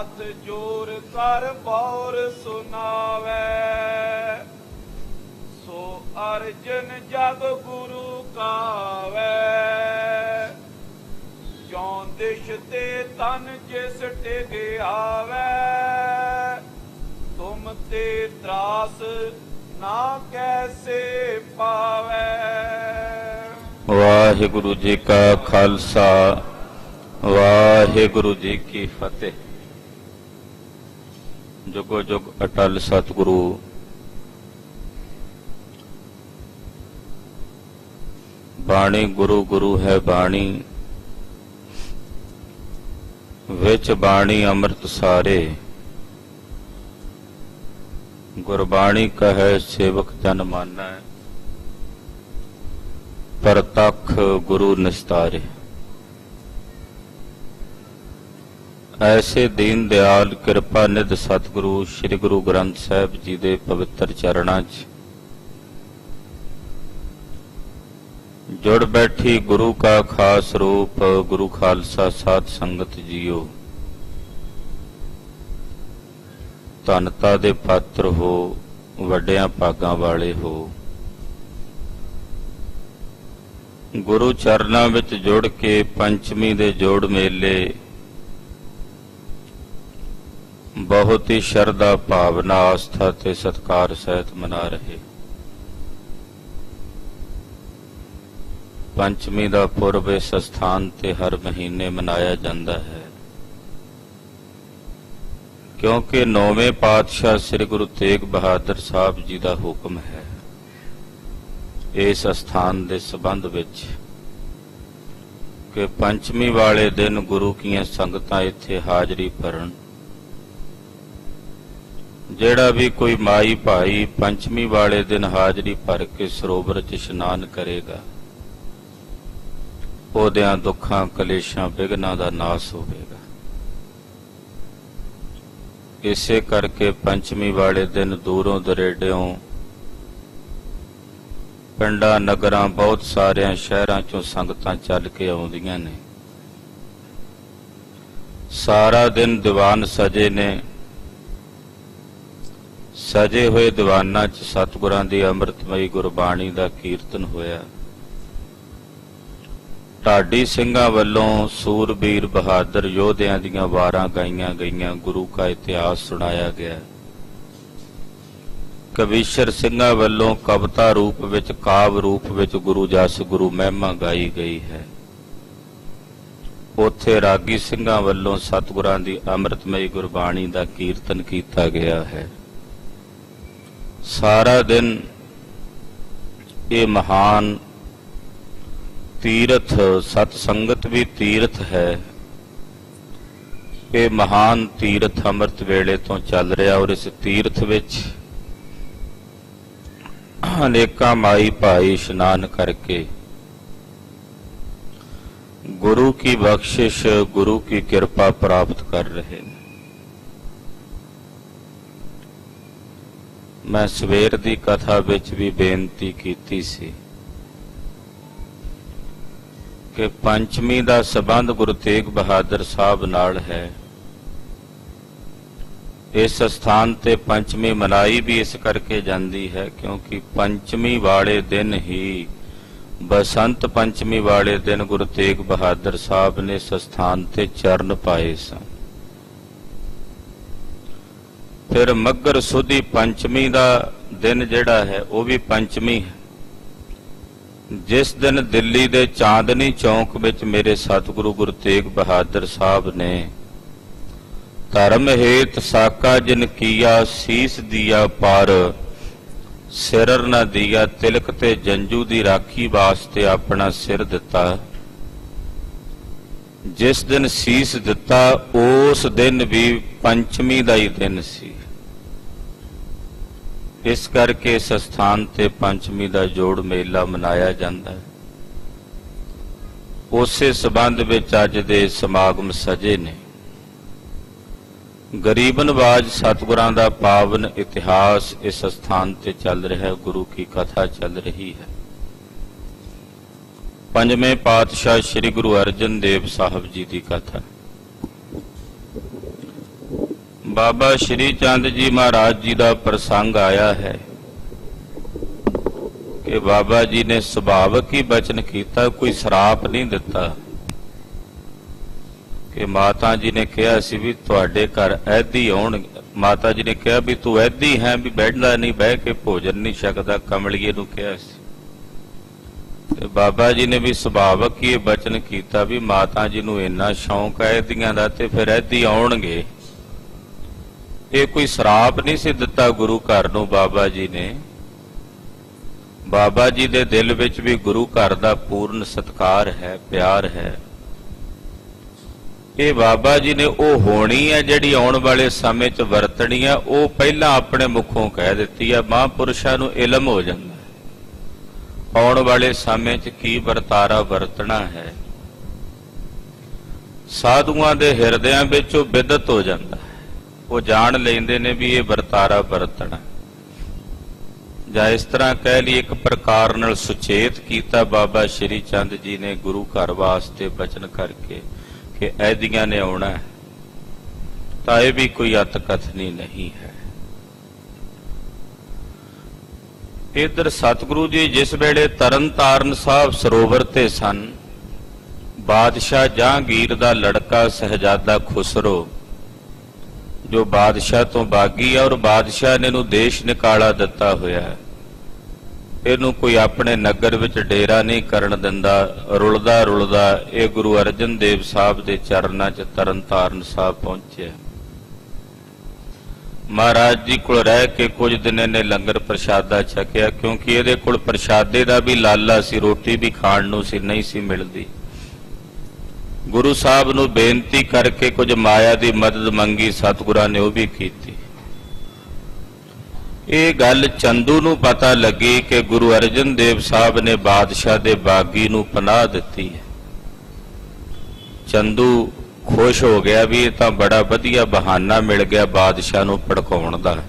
ਹੱਥ ਜੋਰ ਕਰ ਬੌਰ ਸੁਨਾਵੇ। ਸੋ ਅਰਜਨ ਜਗ ਗੁਰੂ ਕਾਵੇ। ਕਿਉਂ ਦਿਸ਼ ਤੇ ਤਨ ਜਿਸ ਟਿਗ ਆਵੇ। ਤੁਮ ਤੇ ਤਰਾਸ ਨਾ ਕੈਸੇ ਪਾਵੇ। ਵਾਹਿਗੁਰੂ ਜੀ ਕਾ ਖਾਲਸਾ ਵਾਹਿਗੁਰੂ ਜੀ ਕੀ ਫਤਿਹ। ਜੁਗੋ ਜੁਗ ਅਟਲ ਸਤਿਗੁਰੂ ਬਾਣੀ ਗੁਰੂ ਗੁਰੂ ਹੈ ਬਾਣੀ। ਵਿੱਚ ਬਾਣੀ ਅੰਮ੍ਰਿਤ ਸਾਰੇ। ਗੁਰਬਾਣੀ ਕਹੈ ਸੇਵਕ ਜਨ ਮਾਨੈ। ਪ੍ਰਤੱਖ ਗੁਰੂ ਨਿਸਤਾਰੇ। ਐਸੇ ਦੀਨ ਦਿਆਲ ਕਿਰਪਾ ਨਿਧ ਸਤਿਗੁਰੂ ਸ੍ਰੀ ਗੁਰੂ ਗ੍ਰੰਥ ਸਾਹਿਬ ਜੀ ਦੇ ਪਵਿੱਤਰ ਚਰਨਾਂ 'ਚ ਜੁੜ ਬੈਠੀ ਗੁਰੂ ਕਾ ਖਾਸ ਰੂਪ ਗੁਰੂ ਖਾਲਸਾ ਸਾਧ ਸੰਗਤ ਜੀਓ। ਧੰਨਤਾ ਦੇ ਪਾਤਰ ਹੋ, ਵੱਡਿਆਂ ਭਾਗਾਂ ਵਾਲੇ ਹੋ। ਗੁਰੂ ਚਰਨਾਂ ਵਿੱਚ ਜੁੜ ਕੇ ਪੰਚਮੀ ਦੇ ਜੋੜ ਮੇਲੇ ਬਹੁਤ ਹੀ ਸ਼ਰਧਾ ਭਾਵਨਾ ਆਸਥਾ ਤੇ ਸਤਿਕਾਰ ਸਹਿਤ ਮਨਾ ਰਹੇ। ਪੰਚਮੀ ਦਾ ਪੁਰਬ ਇਸ ਸਥਾਨ ਤੇ ਹਰ ਮਹੀਨੇ ਮਨਾਇਆ ਜਾਂਦਾ ਹੈ, ਕਿਉਂਕਿ 9ਵੇਂ ਪਾਤਸ਼ਾਹ ਸ੍ਰੀ ਗੁਰੂ ਤੇਗ ਬਹਾਦਰ ਸਾਹਿਬ ਜੀ ਦਾ ਹੁਕਮ ਹੈ ਇਸ ਸਥਾਨ ਦੇ ਸੰਬੰਧ ਵਿੱਚ ਕਿ ਪੰਚਮੀ ਵਾਲੇ ਦਿਨ ਗੁਰੂ ਕੀਆਂ ਸੰਗਤਾਂ ਇੱਥੇ ਹਾਜ਼ਰੀ ਭਰਨ। ਜਿਹੜਾ ਵੀ ਕੋਈ ਮਾਈ ਭਾਈ ਪੰਚਮੀ ਵਾਲੇ ਦਿਨ ਹਾਜ਼ਰੀ ਭਰ ਕੇ ਸਰੋਵਰ 'ਚ ਇਸ਼ਨਾਨ ਕਰੇਗਾ, ਉਹਦਿਆਂ ਦੁੱਖਾਂ ਕਲੇਸ਼ਾਂ ਵਿਘਨਾਂ ਦਾ ਨਾਸ ਹੋਵੇਗਾ। ਇਸੇ ਕਰਕੇ ਪੰਚਮੀ ਵਾਲੇ ਦਿਨ ਦੂਰੋਂ ਦਰੇਡਿਓਂ ਪਿੰਡਾਂ ਨਗਰਾਂ ਬਹੁਤ ਸਾਰਿਆਂ ਸ਼ਹਿਰਾਂ ਚੋਂ ਸੰਗਤਾਂ ਚੱਲ ਕੇ ਆਉਂਦੀਆਂ ਨੇ। ਸਾਰਾ ਦਿਨ ਦੀਵਾਨ ਸਜੇ ਨੇ। ਸਜੇ ਹੋਏ ਦੀਵਾਨਾਂ 'ਚ ਸਤਿਗੁਰਾਂ ਦੀ ਅੰਮ੍ਰਿਤਮਈ ਗੁਰਬਾਣੀ ਦਾ ਕੀਰਤਨ ਹੋਇਆ। ਢਾਡੀ ਸਿੰਘਾਂ ਵੱਲੋਂ ਸੂਰਬੀਰ ਬਹਾਦਰ ਯੋਧਿਆਂ ਦੀਆਂ ਵਾਰਾਂ ਗਾਈਆਂ ਗਈਆਂ। ਗੁਰੂ ਕਾ ਇਤਿਹਾਸ ਸੁਣਾਇਆ ਗਿਆ। ਕਵੀਸ਼ਰ ਸਿੰਘਾਂ ਵੱਲੋਂ ਕਵਿਤਾ ਰੂਪ ਵਿੱਚ ਕਾਵ ਰੂਪ ਵਿੱਚ ਗੁਰੂ ਜਸ ਗੁਰੂ ਮਹਿਮਾ ਗਾਈ ਗਈ ਹੈ। ਉੱਥੇ ਰਾਗੀ ਸਿੰਘਾਂ ਵੱਲੋਂ ਸਤਿਗੁਰਾਂ ਦੀ ਅੰਮ੍ਰਿਤਮਈ ਗੁਰਬਾਣੀ ਦਾ ਕੀਰਤਨ ਕੀਤਾ ਗਿਆ ਹੈ। ਸਾਰਾ ਦਿਨ ਇਹ ਮਹਾਨ ਤੀਰਥ, ਸਤ ਸੰਗਤ ਵੀ ਤੀਰਥ ਹੈ। ਇਹ ਮਹਾਨ ਤੀਰਥ ਅੰਮ੍ਰਿਤ ਵੇਲੇ ਤੋਂ ਚੱਲ ਰਿਹਾ ਔਰ ਇਸ ਤੀਰਥ ਵਿੱਚ ਅਨੇਕਾਂ ਮਾਈ ਭਾਈ ਇਸ਼ਨਾਨ ਕਰਕੇ ਗੁਰੂ ਕੀ ਬਖਸ਼ਿਸ਼, ਗੁਰੂ ਕੀ ਕਿਰਪਾ ਪ੍ਰਾਪਤ ਕਰ ਰਹੇ ਨੇ। ਮੈਂ ਸਵੇਰ ਦੀ ਕਥਾ ਵਿੱਚ ਵੀ ਬੇਨਤੀ ਕੀਤੀ ਸੀ ਕਿ ਪੰਚਮੀ ਦਾ ਸੰਬੰਧ ਗੁਰੂ ਤੇਗ ਬਹਾਦਰ ਸਾਹਿਬ ਨਾਲ ਹੈ। ਇਸ ਸਥਾਨ ਤੇ ਪੰਚਮੀ ਮਨਾਈ ਵੀ ਇਸ ਕਰਕੇ ਜਾਂਦੀ ਹੈ ਕਿਉਂਕਿ ਪੰਚਮੀ ਵਾਲੇ ਦਿਨ ਹੀ, ਬਸੰਤ ਪੰਚਮੀ ਵਾਲੇ ਦਿਨ ਗੁਰੂ ਤੇਗ ਬਹਾਦਰ ਸਾਹਿਬ ਨੇ ਇਸ ਸਥਾਨ ਤੇ ਚਰਨ ਪਾਏ ਸਨ। ਫਿਰ ਮੱਘਰ ਸੁਦੀ ਪੰਚਮੀ ਦਾ ਦਿਨ ਜਿਹੜਾ ਹੈ ਉਹ ਵੀ ਪੰਚਮੀ ਹੈ, ਜਿਸ ਦਿਨ ਦਿੱਲੀ ਦੇ ਚਾਂਦਨੀ ਚੌਂਕ ਵਿੱਚ ਮੇਰੇ ਸਤਿਗੁਰੂ ਗੁਰੂ ਤੇਗ ਬਹਾਦਰ ਸਾਹਿਬ ਨੇ ਧਰਮ ਹੇਤ ਸਾਕਾ ਜਿਨ ਕੀਆ ਸੀਸ ਦੀਆ ਪਰ ਸਿਰ ਨ ਦੀਆ। ਤਿਲਕ ਤੇ ਜੰਜੂ ਦੀ ਰਾਖੀ ਵਾਸਤੇ ਆਪਣਾ ਸਿਰ ਦਿੱਤਾ। ਜਿਸ ਦਿਨ ਸੀਸ ਦਿੱਤਾ ਉਸ ਦਿਨ ਵੀ ਪੰਚਮੀ ਦਾ ਹੀ ਦਿਨ ਸੀ। ਇਸ ਕਰਕੇ ਇਸ ਸਥਾਨ ਤੇ ਪੰਚਮੀ ਦਾ ਜੋੜ ਮੇਲਾ ਮਨਾਇਆ ਜਾਂਦਾ ਹੈ। ਉਸੇ ਸਬੰਧ ਵਿੱਚ ਅੱਜ ਦੇ ਸਮਾਗਮ ਸਜੇ ਨੇ। ਗਰੀਬ ਨਵਾਜ ਸਤਿਗੁਰਾਂ ਦਾ ਪਾਵਨ ਇਤਿਹਾਸ ਇਸ ਸਥਾਨ ਤੇ ਚੱਲ ਰਿਹਾ ਹੈ। ਗੁਰੂ ਕੀ ਕਥਾ ਚੱਲ ਰਹੀ ਹੈ। ਪੰਜਵੇਂ ਪਾਤਸ਼ਾਹ ਸ੍ਰੀ ਗੁਰੂ ਅਰਜਨ ਦੇਵ ਸਾਹਿਬ ਜੀ ਦੀ ਕਥਾ। ਬਾਬਾ ਸ਼੍ਰੀ ਚੰਦ ਜੀ ਮਹਾਰਾਜ ਜੀ ਦਾ ਪ੍ਰਸੰਗ ਆਇਆ ਹੈ ਕਿ ਬਾਬਾ ਜੀ ਨੇ ਸੁਭਾਵਕ ਹੀ ਬਚਨ ਕੀਤਾ, ਕੋਈ ਸਰਾਪ ਨਹੀਂ ਦਿੱਤਾ। ਕਿ ਮਾਤਾ ਜੀ ਨੇ ਕਿਹਾ ਸੀ ਵੀ ਤੁਹਾਡੇ ਘਰ ਐਦੀ ਆਉਣਗੇ। ਮਾਤਾ ਜੀ ਨੇ ਕਿਹਾ ਵੀ ਤੂੰ ਐਦੀ ਹੈ ਵੀ ਬੈਠਦਾ ਨਹੀਂ, ਬਹਿ ਕੇ ਭੋਜਨ ਨਹੀਂ ਛਕਦਾ, ਕਮਲੀਏ ਨੂੰ ਕਿਹਾ ਸੀ। ਤੇ ਬਾਬਾ ਜੀ ਨੇ ਵੀ ਸੁਭਾਵਕ ਹੀ ਇਹ ਬਚਨ ਕੀਤਾ ਵੀ ਮਾਤਾ ਜੀ ਨੂੰ ਇੰਨਾ ਸ਼ੌਂਕ ਹੈ ਐਦੀਆਂ ਦਾ ਤੇ ਫਿਰ ਐਦੀ ਆਉਣਗੇ। ਇਹ ਕੋਈ ਸਰਾਪ ਨਹੀਂ ਸੀ ਦਿੱਤਾ ਗੁਰੂ ਘਰ ਨੂੰ ਬਾਬਾ ਜੀ ਨੇ। ਬਾਬਾ ਜੀ ਦੇ ਦਿਲ ਵਿੱਚ ਵੀ ਗੁਰੂ ਘਰ ਦਾ ਪੂਰਨ ਸਤਿਕਾਰ ਹੈ, ਪਿਆਰ ਹੈ। ਇਹ ਬਾਬਾ ਜੀ ਨੇ ਉਹ ਹੋਣੀ ਹੈ ਜਿਹੜੀ ਆਉਣ ਵਾਲੇ ਸਮੇਂ 'ਚ ਵਰਤਣੀ ਹੈ, ਉਹ ਪਹਿਲਾਂ ਆਪਣੇ ਮੁਖੋਂ ਕਹਿ ਦਿੱਤੀ ਹੈ। ਮਹਾਂਪੁਰਸ਼ਾਂ ਨੂੰ ਇਲਮ ਹੋ ਜਾਂਦਾ ਆਉਣ ਵਾਲੇ ਸਮੇਂ 'ਚ ਕੀ ਵਰਤਾਰਾ ਵਰਤਣਾ ਹੈ। ਸਾਧੂਆਂ ਦੇ ਹਿਰਦਿਆਂ ਵਿੱਚ ਉਹ ਬਿਦਤ ਹੋ ਜਾਂਦਾ ਹੈ, ਉਹ ਜਾਣ ਲੈਂਦੇ ਨੇ ਵੀ ਇਹ ਵਰਤਾਰਾ ਵਰਤਣਾ। ਜਾਂ ਇਸ ਤਰ੍ਹਾਂ ਕਹਿ ਲਈ ਇੱਕ ਪ੍ਰਕਾਰ ਨਾਲ ਸੁਚੇਤ ਕੀਤਾ ਬਾਬਾ ਸ਼੍ਰੀ ਚੰਦ ਜੀ ਨੇ ਗੁਰੂ ਘਰ ਵਾਸਤੇ ਬਚਨ ਕਰਕੇ ਕਿ ਐਦੀਆਂ ਨੇ ਆਉਣਾ ਹੈ। ਤਾਂ ਇਹ ਵੀ ਕੋਈ ਅਤ ਕਥਨੀ ਨਹੀਂ ਹੈ। ਇਧਰ ਸਤਿਗੁਰੂ ਜੀ ਜਿਸ ਵੇਲੇ ਤਰਨ ਤਾਰਨ ਸਾਹਿਬ ਸਰੋਵਰ ਤੇ ਸਨ, ਬਾਦਸ਼ਾਹ ਜਹਾਂਗੀਰ ਦਾ ਲੜਕਾ ਸਹਿਜਾਦਾ ਖੁਸਰੋ ਜੋ ਬਾਦਸ਼ਾਹ ਤੋਂ ਬਾਗੀ ਹੈ ਔਰ ਬਾਦਸ਼ਾਹ ਨੇ ਇਹਨੂੰ ਦੇਸ਼ ਨਿਕਾਲਾ ਦਿੱਤਾ ਹੋਇਆ ਹੈ, ਇਹਨੂੰ ਕੋਈ ਆਪਣੇ ਨਗਰ ਵਿੱਚ ਡੇਰਾ ਨਹੀਂ ਕਰਨ ਦਿੰਦਾ। ਰੁਲਦਾ ਰੁਲਦਾ ਇਹ ਗੁਰੂ ਅਰਜਨ ਦੇਵ ਸਾਹਿਬ ਦੇ ਚਰਨਾਂ 'ਚ ਤਰਨ ਤਾਰਨ ਸਾਹਿਬ ਪਹੁੰਚਿਆ। ਮਹਾਰਾਜ ਜੀ ਕੋਲ ਰਹਿ ਕੇ ਕੁਝ ਦਿਨ ਇਹਨੇ ਲੰਗਰ ਪ੍ਰਸ਼ਾਦਾ ਛਕਿਆ, ਕਿਉਂਕਿ ਇਹਦੇ ਕੋਲ ਪ੍ਰਸ਼ਾਦੇ ਦਾ ਵੀ ਲਾਲਾ ਸੀ, ਰੋਟੀ ਵੀ ਖਾਣ ਨੂੰ ਸੀ, ਨਹੀਂ ਸੀ ਮਿਲਦੀ। ਗੁਰੂ ਸਾਹਿਬ ਨੂੰ ਬੇਨਤੀ ਕਰਕੇ ਕੁਝ ਮਾਇਆ ਦੀ ਮਦਦ ਮੰਗੀ, ਸਤਿਗੁਰਾਂ ਨੇ ਉਹ ਵੀ ਕੀਤੀ। ਇਹ ਗੱਲ ਚੰਦੂ ਨੂੰ ਪਤਾ ਲੱਗੀ ਕਿ ਗੁਰੂ ਅਰਜਨ ਦੇਵ ਸਾਹਿਬ ਨੇ ਬਾਦਸ਼ਾਹ ਦੇ ਬਾਗੀ ਨੂੰ ਪਨਾਹ ਦਿੱਤੀ ਹੈ। ਚੰਦੂ ਖੁਸ਼ ਹੋ ਗਿਆ ਵੀ ਇਹ ਤਾਂ ਬੜਾ ਵਧੀਆ ਬਹਾਨਾ ਮਿਲ ਗਿਆ ਬਾਦਸ਼ਾਹ ਨੂੰ ਭੜਕਾਉਣ ਦਾ।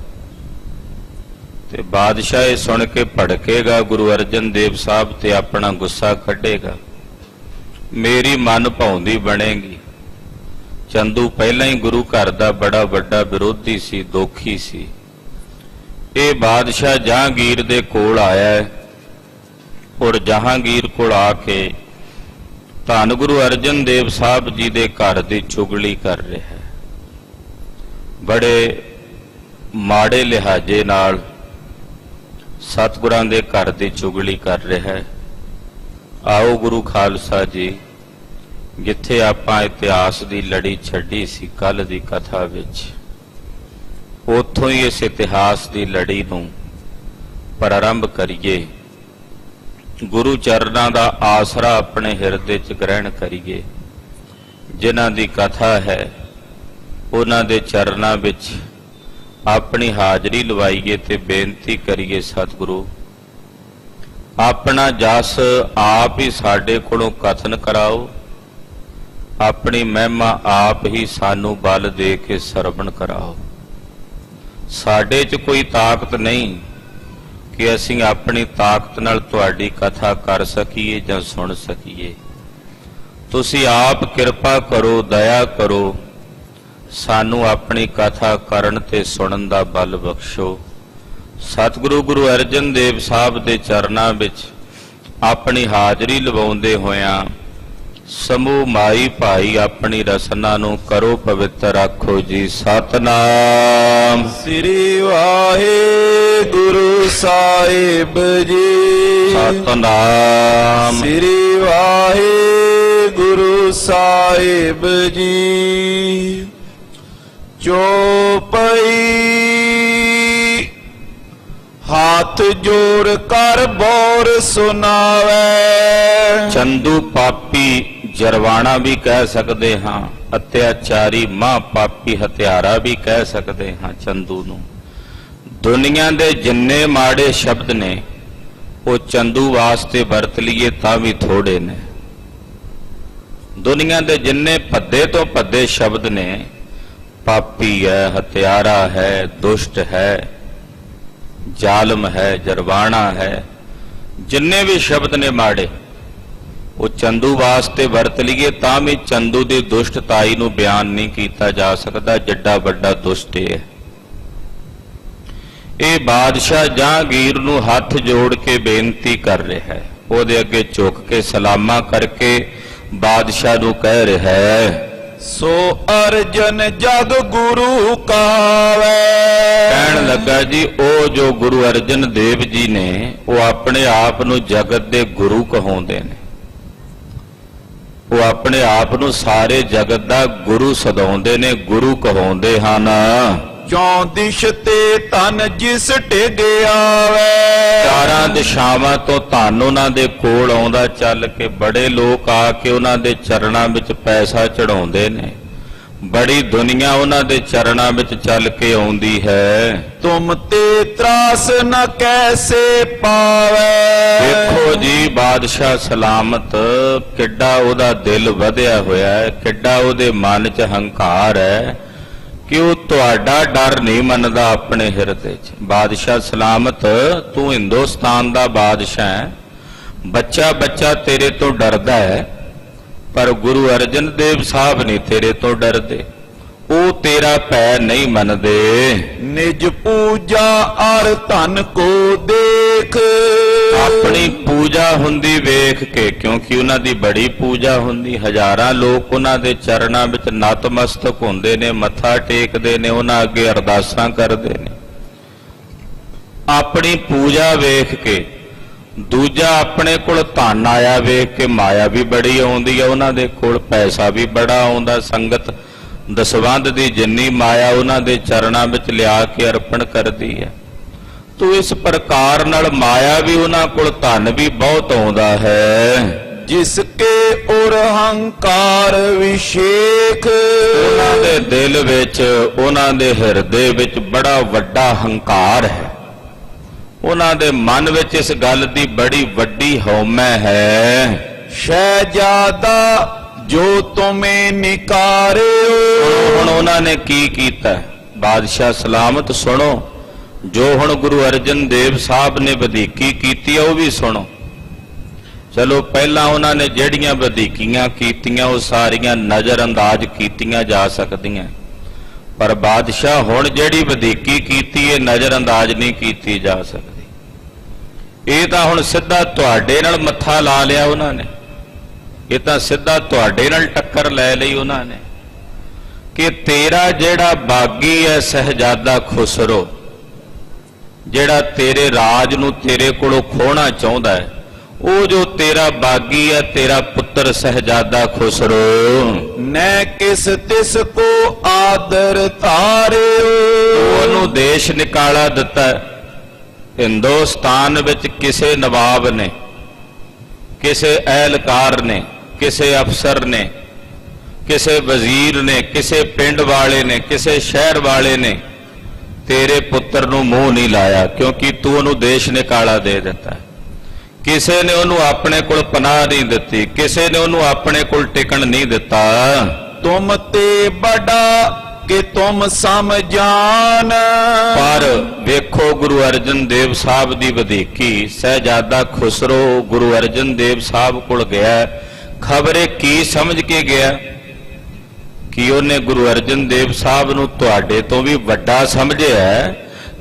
ਤੇ ਬਾਦਸ਼ਾਹ ਇਹ ਸੁਣ ਕੇ ਭੜਕੇਗਾ, ਗੁਰੂ ਅਰਜਨ ਦੇਵ ਸਾਹਿਬ ਤੇ ਆਪਣਾ ਗੁੱਸਾ ਕੱਢੇਗਾ, ਮੇਰੀ ਮਨ ਭਾਉਂਦੀ ਬਣੇਗੀ। ਚੰਦੂ ਪਹਿਲਾਂ ਹੀ ਗੁਰੂ ਘਰ ਦਾ ਬੜਾ ਵੱਡਾ ਵਿਰੋਧੀ ਸੀ, ਦੋਖੀ ਸੀ। ਇਹ ਬਾਦਸ਼ਾਹ ਜਹਾਂਗੀਰ ਦੇ ਕੋਲ ਆਇਆ ਔਰ ਜਹਾਂਗੀਰ ਕੋਲ ਆ ਕੇ ਧੰਨ ਗੁਰੂ ਅਰਜਨ ਦੇਵ ਸਾਹਿਬ ਜੀ ਦੇ ਘਰ ਦੀ ਚੁਗਲੀ ਕਰ ਰਿਹਾ ਹੈ। ਬੜੇ ਮਾੜੇ ਲਿਹਾਜ਼ੇ ਨਾਲ ਸਤਿਗੁਰਾਂ ਦੇ ਘਰ ਦੀ ਚੁਗਲੀ ਕਰ ਰਿਹਾ ਹੈ। ਆਓ ਗੁਰੂ ਖਾਲਸਾ ਜੀ, ਜਿੱਥੇ ਆਪਾਂ ਇਤਿਹਾਸ ਦੀ ਲੜੀ ਛੱਡੀ ਸੀ ਕੱਲ ਦੀ ਕਥਾ ਵਿੱਚ, ਉੱਥੋਂ ਹੀ ਇਸ ਇਤਿਹਾਸ ਦੀ ਲੜੀ ਨੂੰ ਪ੍ਰਾਰੰਭ ਕਰੀਏ। ਗੁਰੂ ਚਰਨਾਂ ਦਾ ਆਸਰਾ ਆਪਣੇ ਹਿਰਦੇ 'ਚ ਗ੍ਰਹਿਣ ਕਰੀਏ। ਜਿਨ੍ਹਾਂ ਦੀ ਕਥਾ ਹੈ ਉਹਨਾਂ ਦੇ ਚਰਨਾਂ ਵਿੱਚ ਆਪਣੀ ਹਾਜ਼ਰੀ ਲਵਾਈਏ ਤੇ ਬੇਨਤੀ ਕਰੀਏ, ਸਤਿਗੁਰੂ ਆਪਣਾ ਜਸ ਆਪ ਹੀ ਸਾਡੇ ਕੋਲੋਂ ਕਥਨ ਕਰਾਓ, ਆਪਣੀ ਮਹਿਮਾ ਆਪ ਹੀ ਸਾਨੂੰ ਬਲ ਦੇ ਕੇ ਸਰਵਣ ਕਰਾਓ। ਸਾਡੇ 'ਚ ਕੋਈ ਤਾਕਤ ਨਹੀਂ ਕਿ ਅਸੀਂ ਆਪਣੀ ਤਾਕਤ ਨਾਲ ਤੁਹਾਡੀ ਕਥਾ ਕਰ ਸਕੀਏ ਜਾਂ ਸੁਣ ਸਕੀਏ। ਤੁਸੀਂ ਆਪ ਕਿਰਪਾ ਕਰੋ, ਦਇਆ ਕਰੋ, ਸਾਨੂੰ ਆਪਣੀ ਕਥਾ ਕਰਨ ਤੇ ਸੁਣਨ ਦਾ ਬਲ ਬਖਸ਼ੋ। ਸਤਿਗੁਰੂ ਗੁਰੂ ਅਰਜਨ ਦੇਵ ਸਾਹਿਬ ਦੇ ਚਰਨਾਂ ਵਿੱਚ ਆਪਣੀ ਹਾਜ਼ਰੀ ਲਵਾਉਂਦੇ ਹੋਇਆਂ ਸਮੂਹ ਮਾਈ ਭਾਈ ਆਪਣੀ ਰਸਨਾ ਨੂੰ ਕਰੋ ਪਵਿੱਤਰ। ਆਖੋ ਜੀ ਸਤਨਾਮ ਸ੍ਰੀ ਵਾਹਿਗੁਰੂ ਸਾਹਿਬ ਜੀ। ਸਤਨਾਮ ਸ੍ਰੀ ਵਾਹਿਗੁਰੂ ਸਾਹਿਬ ਜੀ। ਚੌਪਈ ਹੱਥ ਜੋੜ ਕਰ ਬੋਰ ਸੁਣਾਵੇ। ਚੰਦੂ ਪਾਪੀ ਜਰਵਾਣਾ ਵੀ ਕਹਿ ਸਕਦੇ ਹਾਂ, ਅਤਿਆਚਾਰੀ ਮਹਾ ਪਾਪੀ ਹਤਿਆਰਾ ਵੀ ਕਹਿ ਸਕਦੇ ਹਾਂ ਚੰਦੂ ਨੂੰ। ਦੁਨੀਆ ਦੇ ਜਿੰਨੇ ਮਾੜੇ ਸ਼ਬਦ ਨੇ ਉਹ ਚੰਦੂ ਵਾਸਤੇ ਵਰਤ ਲਈਏ ਤਾਂ ਵੀ ਥੋੜੇ ਨੇ। ਦੁਨੀਆ ਦੇ ਜਿੰਨੇ ਭੱਦੇ ਤੋਂ ਭੱਦੇ ਸ਼ਬਦ ਨੇ, ਪਾਪੀ ਹੈ, ਹਤਿਆਰਾ ਹੈ, ਦੁਸ਼ਟ ਹੈ, ਜ਼ਾਲਮ ਹੈ, ਜਰਵਾਣਾ ਹੈ, ਜਿੰਨੇ ਵੀ ਸ਼ਬਦ ਨੇ ਮਾੜੇ, ਉਹ ਚੰਦੂ ਵਾਸਤੇ ਵਰਤ ਲਈਏ ਤਾਂ ਵੀ ਚੰਦੂ ਦੀ ਦੁਸ਼ਟਤਾਈ ਨੂੰ ਬਿਆਨ ਨਹੀਂ ਕੀਤਾ ਜਾ ਸਕਦਾ, ਜੱਡਾ ਵੱਡਾ ਦੁਸ਼ਟ ਹੈ। ਇਹ ਬਾਦਸ਼ਾਹ ਜਹਾਂਗੀਰ ਨੂੰ ਹੱਥ ਜੋੜ ਕੇ ਬੇਨਤੀ ਕਰ ਰਿਹਾ ਹੈ, ਉਹਦੇ ਅੱਗੇ ਝੁਕ ਕੇ ਸਲਾਮਾ ਕਰਕੇ ਬਾਦਸ਼ਾਹ ਨੂੰ ਕਹਿ ਰਿਹਾ ਹੈ, ਸੋ ਅਰਜਨ ਜਗ ਗੁਰੂ ਕਾਵੇ। ਕਹਿਣ ਲੱਗਾ ਜੀ ਉਹ ਜੋ ਗੁਰੂ ਅਰਜਨ ਦੇਵ ਜੀ ਨੇ ਉਹ ਆਪਣੇ ਆਪ ਨੂੰ ਜਗਤ ਦੇ ਗੁਰੂ ਕਹਾਉਂਦੇ ਨੇ, ਉਹ ਆਪਣੇ ਆਪ ਨੂੰ ਸਾਰੇ ਜਗਤ ਦਾ ਗੁਰੂ ਸਦਾਉਂਦੇ ਨੇ, ਗੁਰੂ ਕਹਾਉਂਦੇ ਹਨ। ਚੌਂ ਦਿਸ਼ ਤੇ ਤਨ ਜਿਸ ਟਿਗ ਆਵੇ। ਚਾਰਾਂ ਦਿਸ਼ਾਵਾਂ ਤੋਂ ਧਨ ਉਹਨਾਂ ਦੇ ਕੋਲ ਆਉਂਦਾ ਚੱਲ ਕੇ, ਬੜੇ ਲੋਕ ਆ ਕੇ ਉਹਨਾਂ ਦੇ ਚਰਨਾਂ ਵਿੱਚ ਪੈਸਾ ਚੜਾਉਂਦੇ ਨੇ, ਬੜੀ ਦੁਨੀਆ ਉਹਨਾਂ ਦੇ ਚਰਨਾਂ ਵਿੱਚ ਚੱਲ ਕੇ ਆਉਂਦੀ ਹੈ। ਤੁਮ ਤੇ ਤਰਾਸ ਨ ਕੈਸੇ ਪਾਵੇ। ਦੇਖੋ ਜੀ ਬਾਦਸ਼ਾਹ ਸਲਾਮਤ ਕਿੱਡਾ ਉਹਦਾ ਦਿਲ ਵਧਿਆ ਹੋਇਆ ਹੈ, ਕਿੱਡਾ ਉਹਦੇ ਮਨ 'ਚ ਹੰਕਾਰ ਹੈ ਕਿ ਉਹ ਤੁਹਾਡਾ ਡਰ ਨਹੀਂ ਮੰਨਦਾ ਆਪਣੇ ਹਿਰਦੇ 'ਚ। ਬਾਦਸ਼ਾਹ ਸਲਾਮਤ ਤੂੰ ਹਿੰਦੁਸਤਾਨ ਦਾ ਬਾਦਸ਼ਾਹ ਹੈ, ਬੱਚਾ ਬੱਚਾ ਤੇਰੇ ਤੋਂ ਡਰਦਾ ਹੈ, ਪਰ ਗੁਰੂ ਅਰਜਨ ਦੇਵ ਸਾਹਿਬ ਨਹੀਂ ਤੇਰੇ ਤੋਂ ਡਰਦੇ, ਉਹ ਤੇਰਾ ਭੈ ਨਹੀਂ ਮੰਨਦੇ। ਨਿਜ ਪੂਜਾ ਅਰ ਧਨ ਕੋ ਦੇਖ। ਆਪਣੀ ਪੂਜਾ ਹੁੰਦੀ ਵੇਖ ਕੇ, ਕਿਉਂਕਿ ਉਹਨਾਂ ਦੀ ਬੜੀ ਪੂਜਾ ਹੁੰਦੀ, ਹਜ਼ਾਰਾਂ ਲੋਕ ਉਹਨਾਂ ਦੇ ਚਰਨਾਂ ਵਿੱਚ ਨਤਮਸਤਕ ਹੁੰਦੇ ਨੇ, ਮੱਥਾ ਟੇਕਦੇ ਨੇ, ਉਹਨਾਂ ਅੱਗੇ ਅਰਦਾਸਾਂ ਕਰਦੇ ਨੇ। ਆਪਣੀ ਪੂਜਾ ਵੇਖ ਕੇ, ਦੂਜਾ ਆਪਣੇ ਕੋਲ ਧਨ ਆਇਆ ਵੇਖ ਕੇ, ਮਾਇਆ ਵੀ ਬੜੀ ਆਉਂਦੀ ਹੈ ਉਹਨਾਂ ਦੇ ਕੋਲ, ਪੈਸਾ ਵੀ ਬੜਾ ਆਉਂਦਾ, ਸੰਗਤ ਦਸਵੰਧ ਦੀ ਜਿੰਨੀ ਮਾਇਆ ਉਹਨਾਂ ਦੇ ਚਰਨਾਂ ਵਿੱਚ ਲਿਆ ਕੇ ਅਰਪਣ ਕਰਦੀ ਹੈ। ਤੋ ਇਸ ਪ੍ਰਕਾਰ ਨਾਲ ਮਾਇਆ ਵੀ ਉਹਨਾਂ ਕੋਲ, ਧਨ ਵੀ ਬਹੁਤ ਆਉਂਦਾ ਹੈ। ਜਿਸ ਕੇ ਉਰ ਹੰਕਾਰ ਵਿਸ਼ੇਖ। ਉਹਨਾਂ ਦੇ ਦਿਲ ਵਿੱਚ, ਉਹਨਾਂ ਦੇ ਹਿਰਦੇ ਵਿੱਚ ਬੜਾ ਵੱਡਾ ਹੰਕਾਰ ਹੈ, ਉਹਨਾਂ ਦੇ ਮਨ ਵਿੱਚ ਇਸ ਗੱਲ ਦੀ ਬੜੀ ਵੱਡੀ ਹਉਮੈ ਹੈ। ਸ਼ਹਿਜ਼ਾਦਾ ਜੋ ਤੁਮੇ ਨਿਕਾਰਿਓ। ਹੁਣ ਉਹਨਾਂ ਨੇ ਕੀ ਕੀਤਾ? ਬਾਦਸ਼ਾਹ ਸਲਾਮਤ ਸੁਣੋ, ਜੋ ਹੁਣ ਗੁਰੂ ਅਰਜਨ ਦੇਵ ਸਾਹਿਬ ਨੇ ਵਧੀਕੀ ਕੀਤੀ ਹੈ ਉਹ ਵੀ ਸੁਣੋ। ਚਲੋ ਪਹਿਲਾਂ ਉਹਨਾਂ ਨੇ ਜਿਹੜੀਆਂ ਵਧੀਕੀਆਂ ਕੀਤੀਆਂ ਉਹ ਸਾਰੀਆਂ ਨਜ਼ਰ ਅੰਦਾਜ਼ ਕੀਤੀਆਂ ਜਾ ਸਕਦੀਆਂ, ਪਰ ਬਾਦਸ਼ਾਹ ਹੁਣ ਜਿਹੜੀ ਵਧੀਕੀ ਕੀਤੀ ਹੈ ਨਜ਼ਰ ਅੰਦਾਜ਼ ਨਹੀਂ ਕੀਤੀ ਜਾ ਸਕਦੀ। ਇਹ ਤਾਂ ਹੁਣ ਸਿੱਧਾ ਤੁਹਾਡੇ ਨਾਲ ਮੱਥਾ ਲਾ ਲਿਆ ਉਹਨਾਂ ਨੇ, ਇਹ ਤਾਂ ਸਿੱਧਾ ਤੁਹਾਡੇ ਨਾਲ ਟੱਕਰ ਲੈ ਲਈ ਉਹਨਾਂ ਨੇ ਕਿ ਤੇਰਾ ਜਿਹੜਾ ਬਾਗੀ ਹੈ ਸਹਿਜਾਦਾ ਖੁਸਰੋ, ਜਿਹੜਾ ਤੇਰੇ ਰਾਜ ਨੂੰ ਤੇਰੇ ਕੋਲੋਂ ਖੋਹਣਾ ਚਾਹੁੰਦਾ ਹੈ, ਉਹ ਜੋ ਤੇਰਾ ਬਾਗੀ ਹੈ ਤੇਰਾ ਪੁੱਤਰ ਸਹਿਜਾਦਾ ਖੁਸਰੋ। ਨੈ ਕਿਸ ਤਿਸ ਕੋ ਆਦਰ ਧਾਰਿਓ। ਉਹਨੂੰ ਦੇਸ਼ ਨਿਕਾਲਾ ਦਿੱਤਾ। ਹਿੰਦੁਸਤਾਨ ਵਿੱਚ ਕਿਸੇ ਨਵਾਬ ਨੇ, ਕਿਸੇ ਅਹਿਲਕਾਰ ਨੇ, ਕਿਸੇ ਅਫਸਰ ਨੇ, ਕਿਸੇ ਵਜ਼ੀਰ ਨੇ, ਕਿਸੇ ਪਿੰਡ ਵਾਲੇ ਨੇ, ਕਿਸੇ ਸ਼ਹਿਰ ਵਾਲੇ ਨੇ ਤੇਰੇ ਪੁੱਤਰ ਨੂੰ ਮੂੰਹ ਨਹੀਂ ਲਾਇਆ, ਕਿਉਂਕਿ ਤੂੰ ਉਹਨੂੰ ਦੇਸ਼ ਨਿਕਾਲਾ ਦੇ ਦਿੱਤਾ। ਕਿਸੇ ਨੇ ਉਹਨੂੰ ਆਪਣੇ ਕੋਲ ਪਨਾਹ ਨਹੀਂ ਦਿੱਤੀ, ਕਿਸੇ ਨੇ ਉਹਨੂੰ ਆਪਣੇ ਕੋਲ ਟਿਕਣ ਨਹੀਂ ਦਿੱਤਾ। ਤੁਮ ਤੇ ਬੜਾ ਕਿ ਤੁਮ ਸਮਝਾਨ। ਪਰ ਵੇਖੋ ਗੁਰੂ ਅਰਜਨ ਦੇਵ ਸਾਹਿਬ ਦੀ ਵਧੀਕੀ, ਸਹਿਜਾਦਾ ਖੁਸਰੋ ਗੁਰੂ ਅਰਜਨ ਦੇਵ ਸਾਹਿਬ ਕੋਲ ਗਿਆ, ਖਬਰੇ ਕੀ ਸਮਝ ਕੇ ਗਿਆ ਕਿ ਉਹਨੇ ਗੁਰੂ ਅਰਜਨ ਦੇਵ ਸਾਹਿਬ ਨੂੰ ਤੁਹਾਡੇ ਤੋਂ ਵੀ ਵੱਡਾ ਸਮਝਿਆ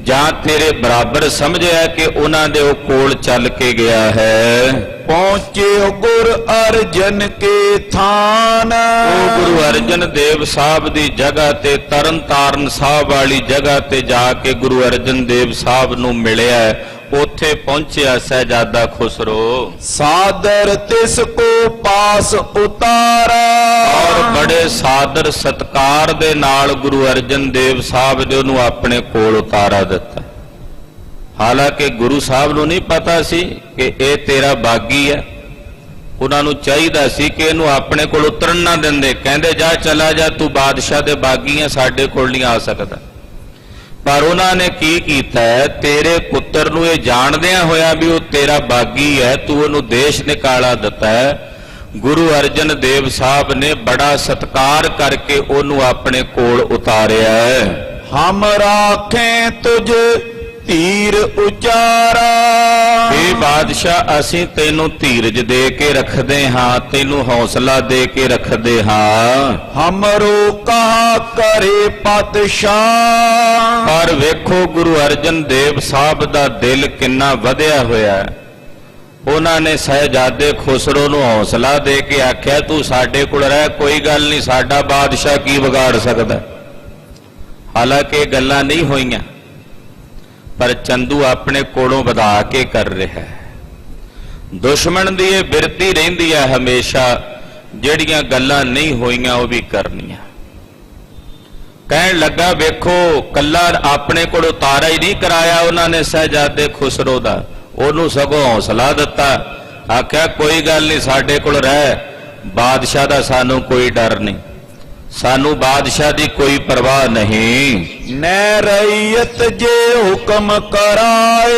ਜਾਂ ਤੇਰੇ ਬਰਾਬਰ ਸਮਝਿਆ ਕਿ ਉਹਨਾਂ ਦੇ ਉਹ ਕੋਲ ਚੱਲ ਕੇ ਗਿਆ ਹੈ। ਪਹੁੰਚੇ ਗੁਰ ਅਰਜਨ ਕੇ ਥਾਨ। ਉਹ ਗੁਰੂ ਅਰਜਨ ਦੇਵ ਸਾਹਿਬ ਦੀ ਜਗ੍ਹਾ ਤੇ, ਤਰਨ ਤਾਰਨ ਸਾਹਿਬ ਵਾਲੀ ਜਗ੍ਹਾ ਤੇ ਜਾ ਕੇ ਗੁਰੂ ਅਰਜਨ ਦੇਵ ਸਾਹਿਬ ਨੂੰ ਮਿਲਿਆ। ਉੱਥੇ ਪਹੁੰਚਿਆ ਸਹਿਜਾਦਾ ਖੁਸਰੋ, ਸਾਦਰ ਤਿਸ ਕੋ ਪਾਸ ਉਤਾਰਾ। ਔਰ ਬੜੇ ਸਾਦਰ ਸਤਕਾਰ ਦੇ ਨਾਲ ਗੁਰੂ ਅਰਜਨ ਦੇਵ ਸਾਹਿਬ ਨੇ ਉਹਨੂੰ ਆਪਣੇ ਕੋਲ ਉਤਾਰਾ ਦਿੱਤਾ। ਹਾਲਾਂਕਿ ਗੁਰੂ ਸਾਹਿਬ ਨੂੰ ਨਹੀਂ ਪਤਾ ਸੀ ਕਿ ਇਹ ਤੇਰਾ ਬਾਗੀ ਹੈ, ਉਹਨਾਂ ਨੂੰ ਚਾਹੀਦਾ ਸੀ ਕਿ ਇਹਨੂੰ ਆਪਣੇ ਕੋਲ ਉਤਰਨ ਨਾ ਦਿੰਦੇ, ਕਹਿੰਦੇ ਜਾ ਚਲਾ ਜਾ, ਤੂੰ ਬਾਦਸ਼ਾਹ ਦੇ ਬਾਗੀ ਹੈ, ਸਾਡੇ ਕੋਲ ਨਹੀਂ ਆ ਸਕਦਾ। ਪਰ ਉਹਨਾਂ ਨੇ ਕੀ ਕੀਤਾ, ਤੇਰੇ ਪੁੱਤਰ ਨੂੰ ਇਹ ਜਾਣਦਿਆਂ ਹੋਇਆ ਵੀ ਉਹ ਤੇਰਾ ਬਾਗੀ ਹੈ, ਤੂੰ ਉਹਨੂੰ ਦੇਸ਼ ਨਿਕਾਲਾ ਦਿੱਤਾ ਹੈ। ਗੁਰੂ ਅਰਜਨ ਦੇਵ ਸਾਹਿਬ ਨੇ ਬੜਾ ਸਤਿਕਾਰ ਕਰਕੇ ਉਹਨੂੰ ਆਪਣੇ ਕੋਲ ਉਤਾਰਿਆ ਹੈ। ਹਮ ਰਾਖੇ ਤੁਝ ਧੀਰ ਉਚਾਰਾ। ਇਹ ਬਾਦਸ਼ਾਹ ਅਸੀਂ ਤੈਨੂੰ ਧੀਰਜ ਦੇ ਕੇ ਰੱਖਦੇ ਹਾਂ, ਤੈਨੂੰ ਹੌਸਲਾ ਦੇ ਕੇ ਰੱਖਦੇ ਹਾਂ। ਹਮਰੋ ਕਹਾ ਕਰੇ ਪਾਤਸ਼ਾਹ। ਪਰ ਵੇਖੋ ਗੁਰੂ ਅਰਜਨ ਦੇਵ ਸਾਹਿਬ ਦਾ ਦਿਲ ਕਿੰਨਾ ਵਧਿਆ ਹੋਇਆ ਹੈ। ਉਹਨਾਂ ਨੇ ਸਹਿਜਾਦੇ ਖੁਸਰੋ ਨੂੰ ਹੌਸਲਾ ਦੇ ਕੇ ਆਖਿਆ ਤੂੰ ਸਾਡੇ ਕੋਲ ਰਹਿ, ਕੋਈ ਗੱਲ ਨਹੀਂ, ਸਾਡਾ ਬਾਦਸ਼ਾਹ ਕੀ ਵਿਗਾੜ ਸਕਦਾ। ਹਾਲਾਂਕਿ ਇਹ ਗੱਲਾਂ ਨਹੀਂ ਹੋਈਆਂ, ਪਰ ਚੰਦੂ ਆਪਣੇ ਕੋਲੋਂ ਵਧਾ ਕੇ ਕਰ ਰਿਹਾ ਹੈ। ਦੁਸ਼ਮਣ ਦੀ ਇਹ ਬਿਰਤੀ ਰਹਿੰਦੀ ਹੈ ਹਮੇਸ਼ਾ, ਜਿਹੜੀਆਂ ਗੱਲਾਂ ਨਹੀਂ ਹੋਈਆਂ ਉਹ ਵੀ ਕਰਨੀਆਂ। ਕਹਿਣ ਲੱਗਾ ਵੇਖੋ ਕੱਲਾ ਆਪਣੇ ਕੋਲ ਉਤਾਰਾ ਹੀ ਨਹੀਂ ਕਰਾਇਆ ਉਹਨਾਂ ਨੇ ਸਹਿਜਾਦੇ ਖੁਸਰੋ ਦਾ, ਉਹਨੂੰ ਸਗੋਂ ਹੌਸਲਾ ਦਿੱਤਾ। ਆਖਿਆ ਕੋਈ ਗੱਲ ਨਹੀਂ, ਸਾਡੇ ਕੋਲ ਰਹਿ, ਬਾਦਸ਼ਾਹ ਦਾ ਸਾਨੂੰ ਕੋਈ ਡਰ ਨਹੀਂ, ਸਾਨੂੰ ਬਾਦਸ਼ਾਹ ਦੀ ਕੋਈ ਪਰਵਾਹ ਨਹੀਂ। ਨੈ ਰਈਅਤ ਜੇ ਹੁਕਮ ਕਰਾਏ।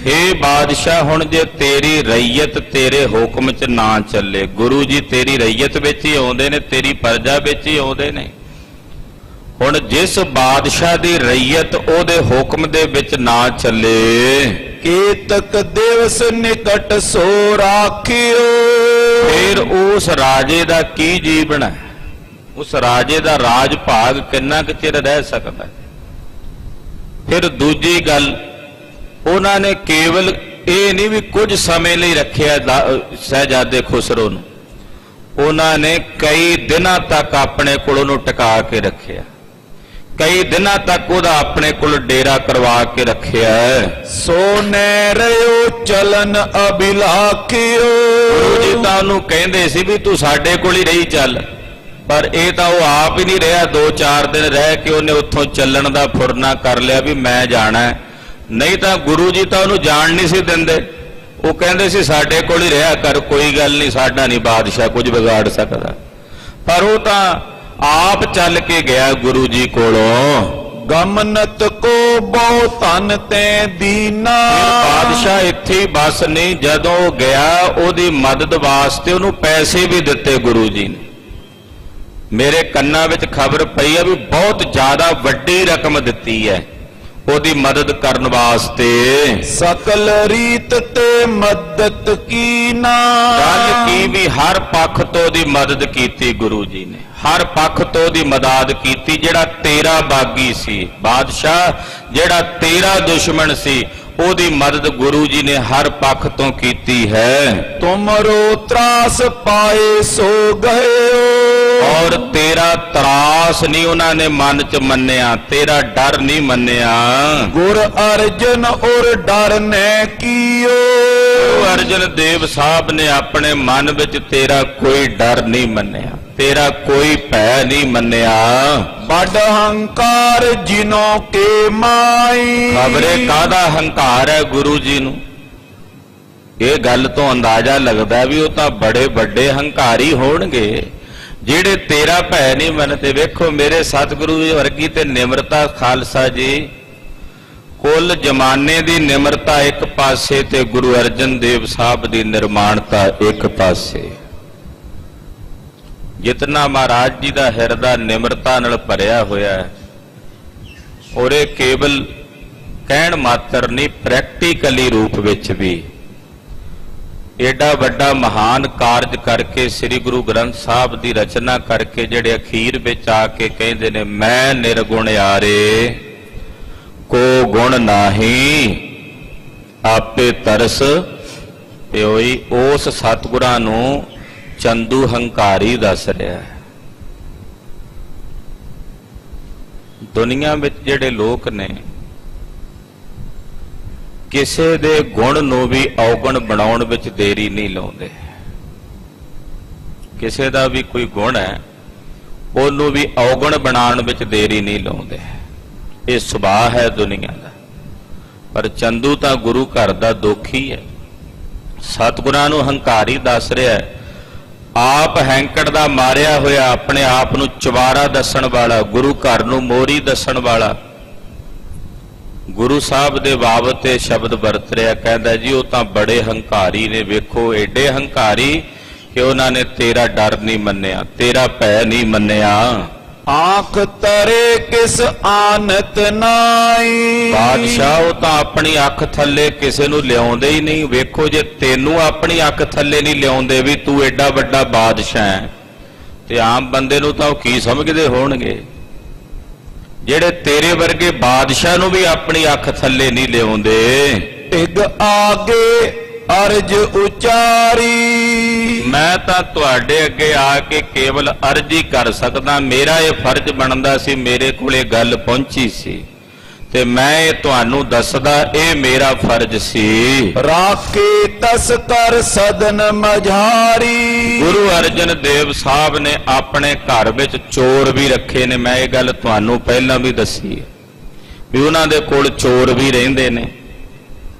ਹੇ ਬਾਦਸ਼ਾਹ ਹੁਣ ਜੇ ਤੇਰੀ ਰਈਅਤ ਤੇਰੇ ਹੁਕਮ 'ਚ ਨਾ ਚੱਲੇ, ਗੁਰੂ ਜੀ ਤੇਰੀ ਰਈਅਤ ਵਿੱਚ ਹੀ ਆਉਂਦੇ ਨੇ, ਤੇਰੀ ਪ੍ਰਜਾ ਵਿੱਚ ਹੀ ਆਉਂਦੇ ਨੇ। ਹੁਣ ਜਿਸ ਬਾਦਸ਼ਾਹ ਦੀ ਰਈਅਤ ਉਹਦੇ ਹੁਕਮ ਦੇ ਵਿੱਚ ਨਾ ਚੱਲੇ, ਕੇਤਕ ਦਿਵਸ ਨਿਕਟ ਸੋ ਰਾਖਿਓ। ਫਿਰ ਉਸ ਰਾਜੇ ਦਾ ਕੀ ਜੀਵਨ ਹੈ, ਉਸ ਰਾਜੇ ਦਾ ਰਾਜ ਭਾਗ ਕਿੰਨਾ ਕੁ ਚਿਰ ਰਹਿ ਸਕਦਾ। ਫਿਰ ਦੂਜੀ ਗੱਲ, ਉਹਨਾਂ ਨੇ ਕੇਵਲ ਇਹ ਨਹੀਂ ਵੀ ਕੁਝ ਸਮੇਂ ਲਈ ਰੱਖਿਆ ਸਹਿਜਾਦੇ ਖੁਸਰੋ ਨੂੰ, ਉਹਨਾਂ ਨੇ ਕਈ ਦਿਨਾਂ ਤੱਕ ਆਪਣੇ ਕੋਲ ਉਹਨੂੰ ਟਿਕਾ ਕੇ ਰੱਖਿਆ, ਕਈ ਦਿਨਾਂ ਤੱਕ ਉਹਦਾ ਆਪਣੇ ਕੋਲ ਡੇਰਾ ਕਰਵਾ ਕੇ ਰੱਖਿਆ। ਸੋ ਨੈ ਰਿਓ ਚਲਨ ਅਭਿਲਾਖਿਓ। ਗੁਰੂ ਜੀ ਤਾਂ ਉਹਨੂੰ ਕਹਿੰਦੇ ਸੀ ਵੀ ਤੂੰ ਸਾਡੇ ਕੋਲ ਹੀ ਰਹੀ ਚੱਲ, ਪਰ ਇਹ ਤਾਂ ਉਹ ਆਪ ਹੀ ਨਹੀਂ ਰਿਹਾ। 2-4 ਦਿਨ ਰਹਿ ਕੇ ਉਹਨੇ ਉੱਥੋਂ ਚੱਲਣ ਦਾ ਫੁਰਨਾ ਕਰ ਲਿਆ ਵੀ ਮੈਂ ਜਾਣਾ, ਨਹੀਂ ਤਾਂ ਗੁਰੂ ਜੀ ਤਾਂ ਉਹਨੂੰ ਜਾਣ ਨਹੀਂ ਸੀ ਦਿੰਦੇ। ਉਹ ਕਹਿੰਦੇ ਸੀ ਸਾਡੇ ਕੋਲ ਹੀ ਰਿਹਾ ਕਰ, ਕੋਈ ਗੱਲ ਨਹੀਂ, ਸਾਡਾ ਨਹੀਂ ਬਾਦਸ਼ਾਹ ਕੁਝ ਵਿਗਾੜ ਸਕਦਾ। ਪਰ ਉਹ ਤਾਂ ਆਪ ਚੱਲ ਕੇ ਗਿਆ ਗੁਰੂ ਜੀ ਕੋਲੋਂ। ਗਮਨਤ ਕੋ ਬਹੁ ਧਨ ਤੈ ਦੀਨਾ। ਬਾਦਸ਼ਾਹ ਇੱਥੇ ਹੀ ਬਸ ਨਹੀਂ, ਜਦੋਂ ਉਹ ਗਿਆ ਉਹਦੀ ਮਦਦ ਵਾਸਤੇ ਉਹਨੂੰ ਪੈਸੇ ਵੀ ਦਿੱਤੇ ਗੁਰੂ ਜੀ ਨੇ। ਮੇਰੇ ਕੰਨਾਂ ਵਿੱਚ ਖਬਰ ਪਈ ਹੈ ਵੀ ਬਹੁਤ ਜ਼ਿਆਦਾ ਵੱਡੀ ਰਕਮ ਦਿੱਤੀ ਹੈ ਉਹਦੀ ਮਦਦ ਕਰਨ ਵਾਸਤੇ। ਸਕਲ ਰੀਤ ਤੇ ਮਦਦ ਕੀਨਾ। ਗੱਲ ਕੀ ਵੀ ਹਰ ਪੱਖ ਤੋਂ ਉਹਦੀ ਮਦਦ ਕੀਤੀ ਗੁਰੂ ਜੀ ਨੇ, ਹਰ ਪੱਖ ਤੋਂ ਉਹਦੀ ਮਦਦ ਕੀਤੀ। ਜਿਹੜਾ ਤੇਰਾ ਬਾਗੀ ਸੀ ਬਾਦਸ਼ਾਹ, ਜਿਹੜਾ ਤੇਰਾ ਦੁਸ਼ਮਣ ਸੀ, ਉਹਦੀ ਮਦਦ ਗੁਰੂ ਜੀ ਨੇ ਹਰ ਪੱਖ ਤੋਂ ਕੀਤੀ ਹੈ। ਤੁਮਰੋ ਤਰਾਸ ਪਾਏ ਸੋ ਗਏ। ਔਰ ਤੇਰਾ ਤਰਾਸ ਨਹੀਂ ਉਹਨਾਂ ਨੇ ਮਨ ਚ ਮੰਨਿਆ, ਤੇਰਾ ਡਰ ਨਹੀਂ ਮੰਨਿਆ। ਗੁਰ ਅਰਜਨ ਔਰ ਡਰ ਨੈ ਕੀਓ। ਗੁਰੂ ਅਰਜਨ ਦੇਵ ਸਾਹਿਬ ਨੇ ਆਪਣੇ ਮਨ ਵਿੱਚ ਤੇਰਾ ਕੋਈ ਡਰ ਨਹੀਂ ਮੰਨਿਆ, ਤੇਰਾ ਕੋਈ ਭੈ ਨਹੀਂ ਮੰਨਿਆ। ਵੱਡ ਹੰਕਾਰ ਜਿਨੋਂ ਕੇ ਮਾਈ। ਖਬਰੇ ਕਾਹਦਾ ਹੰਕਾਰ ਹੈ ਗੁਰੂ ਜੀ ਨੂੰ। ਇਹ ਗੱਲ ਤੋਂ ਅੰਦਾਜ਼ਾ ਲੱਗਦਾ ਵੀ ਉਹ ਤਾਂ ਬੜੇ ਵੱਡੇ ਹੰਕਾਰੀ ਹੋਣਗੇ ਜਿਹੜੇ ਤੇਰਾ ਭੈ ਨਹੀਂ ਮੰਨਦੇ। ਵੇਖੋ ਮੇਰੇ ਸਤਿਗੁਰੂ ਜੀ ਵਰਗੀ ਤੇ ਨਿਮਰਤਾ ਖਾਲਸਾ ਜੀ, ਕੁੱਲ ਜਮਾਨੇ ਦੀ ਨਿਮਰਤਾ ਇੱਕ ਪਾਸੇ ਤੇ ਗੁਰੂ ਅਰਜਨ ਦੇਵ ਸਾਹਿਬ ਦੀ ਨਿਰਮਾਣਤਾ ਇੱਕ ਪਾਸੇ। ਜਿਤਨਾ ਮਹਾਰਾਜ ਜੀ ਦਾ ਹਿਰਦਾ ਨਿਮਰਤਾ ਨਾਲ ਭਰਿਆ ਹੋਇਆ ਹੈ, ਔਰ ਇਹ ਕੇਵਲ ਕਹਿਣ ਮਾਤਰ ਨਹੀਂ, ਪ੍ਰੈਕਟੀਕਲੀ ਰੂਪ ਵਿੱਚ ਵੀ ਏਡਾ ਵੱਡਾ ਮਹਾਨ ਕਾਰਜ ਕਰਕੇ ਸ੍ਰੀ ਗੁਰੂ ਗ੍ਰੰਥ ਸਾਹਿਬ ਦੀ ਰਚਨਾ ਕਰਕੇ ਜਿਹੜੇ ਅਖੀਰ ਵਿੱਚ ਆ ਕੇ ਕਹਿੰਦੇ ਨੇ ਮੈਂ ਨਿਰਗੁਣ ਯਾਰੇ ਕੋ ਗੁਣ ਨਾਹੀ ਆਪੇ ਤਰਸ ਪਿਓਈ। ਉਸ ਸਤਿਗੁਰਾਂ ਨੂੰ ਚੰਦੂ ਹੰਕਾਰੀ ਦੱਸ ਰਿਹਾ ਹੈ। ਦੁਨੀਆ ਵਿੱਚ ਜਿਹੜੇ ਲੋਕ ਨੇ ਕਿਸੇ ਦੇ ਗੁਣ ਨੂੰ ਵੀ ਔਗਣ ਬਣਾਉਣ ਵਿੱਚ ਦੇਰੀ ਨਹੀਂ ਲਾਉਂਦੇ। ਕਿਸੇ ਦਾ ਵੀ ਕੋਈ ਗੁਣ ਹੈ ਉਹਨੂੰ ਵੀ ਔਗਣ ਬਣਾਉਣ ਵਿੱਚ ਦੇਰੀ ਨਹੀਂ ਲਾਉਂਦੇ। ਇਹ ਸੁਭਾਅ ਹੈ ਦੁਨੀਆ ਦਾ। ਪਰ ਚੰਦੂ ਤਾਂ ਗੁਰੂ ਘਰ ਦਾ ਦੋਖੀ ਹੈ, ਸਤਿਗੁਰਾਂ ਨੂੰ ਹੰਕਾਰੀ ਦੱਸ ਰਿਹਾ ਹੈ। ਆਪ ਹੈਂਕੜ ਦਾ ਮਾਰਿਆ ਹੋਇਆ, ਆਪਣੇ ਆਪ ਨੂੰ ਚਵਾਰਾ ਦੱਸਣ ਵਾਲਾ, ਗੁਰੂ ਘਰ ਨੂੰ ਮੋਰੀ ਦੱਸਣ ਵਾਲਾ, ਗੁਰੂ ਸਾਹਿਬ ਦੇ ਬਾਬਤ ਤੇ ਸ਼ਬਦ ਵਰਤ ਰਿਹਾ। ਕਹਿੰਦਾ ਜੀ ਉਹ ਤਾਂ ਬੜੇ ਹੰਕਾਰੀ ਨੇ। ਵੇਖੋ ਏਡੇ ਹੰਕਾਰੀ ਕਿ ਉਹਨਾਂ ਨੇ ਤੇਰਾ ਡਰ ਨਹੀਂ ਮੰਨਿਆ, ਤੇਰਾ ਭੈ ਨਹੀਂ ਮੰਨਿਆ। ਆਂਖ ਤਰੇ ਕਿਸ ਆਨਤ ਨਾਈ। ਬਾਦਸ਼ਾਹ ਉਹ ਤਾਂ ਆਪਣੀ ਅੱਖ ਥੱਲੇ ਕਿਸੇ ਨੂੰ ਲਿਆਉਂਦੇ ਹੀ ਨਹੀਂ। ਵੇਖੋ ਜੇ ਤੈਨੂੰ ਆਪਣੀ ਅੱਖ ਥੱਲੇ ਨਹੀਂ ਲਿਆਉਂਦੇ ਵੀ ਤੂੰ ਐਡਾ ਵੱਡਾ ਬਾਦਸ਼ਾਹ ਹੈ, ਤੇ ਆਮ ਬੰਦੇ ਨੂੰ ਤਾਂ ਉਹ ਕੀ ਸਮਝਦੇ ਹੋਣਗੇ। ਜਿਹੜੇ ਤੇਰੇ ਵਰਗੇ ਬਾਦਸ਼ਾਹ ਨੂੰ ਵੀ ਆਪਣੀ ਅੱਖ ਥੱਲੇ ਨਹੀਂ ਲਿਆਉਂਦੇ। ਟਿਗ ਆਗੇ ਅਰਜ ਉਚਾਰੀ। ਮੈਂ ਤਾਂ ਤੁਹਾਡੇ ਅੱਗੇ ਆ ਕੇ ਕੇਵਲ ਅਰਜ਼ ਹੀ ਕਰ ਸਕਦਾ। ਮੇਰਾ ਇਹ ਫਰਜ਼ ਬਣਦਾ ਸੀ, ਮੇਰੇ ਕੋਲੇ ਗੱਲ ਪਹੁੰਚੀ ਸੀ ਤੇ ਮੈਂ ਇਹ ਤੁਹਾਨੂੰ ਦੱਸਦਾ, ਇਹ ਮੇਰਾ ਫਰਜ਼ ਸੀ। ਰਾਖੇ ਤਸਕਰ ਸਦਨ ਮਝਾਰੀ। ਗੁਰੂ ਅਰਜਨ ਦੇਵ ਸਾਹਿਬ ਨੇ ਆਪਣੇ ਘਰ ਵਿੱਚ ਚੋਰ ਵੀ ਰੱਖੇ ਨੇ। ਮੈਂ ਇਹ ਗੱਲ ਤੁਹਾਨੂੰ ਪਹਿਲਾਂ ਵੀ ਦੱਸੀ ਹੈ ਵੀ ਉਹਨਾਂ ਦੇ ਕੋਲ ਚੋਰ ਵੀ ਰਹਿੰਦੇ ਨੇ।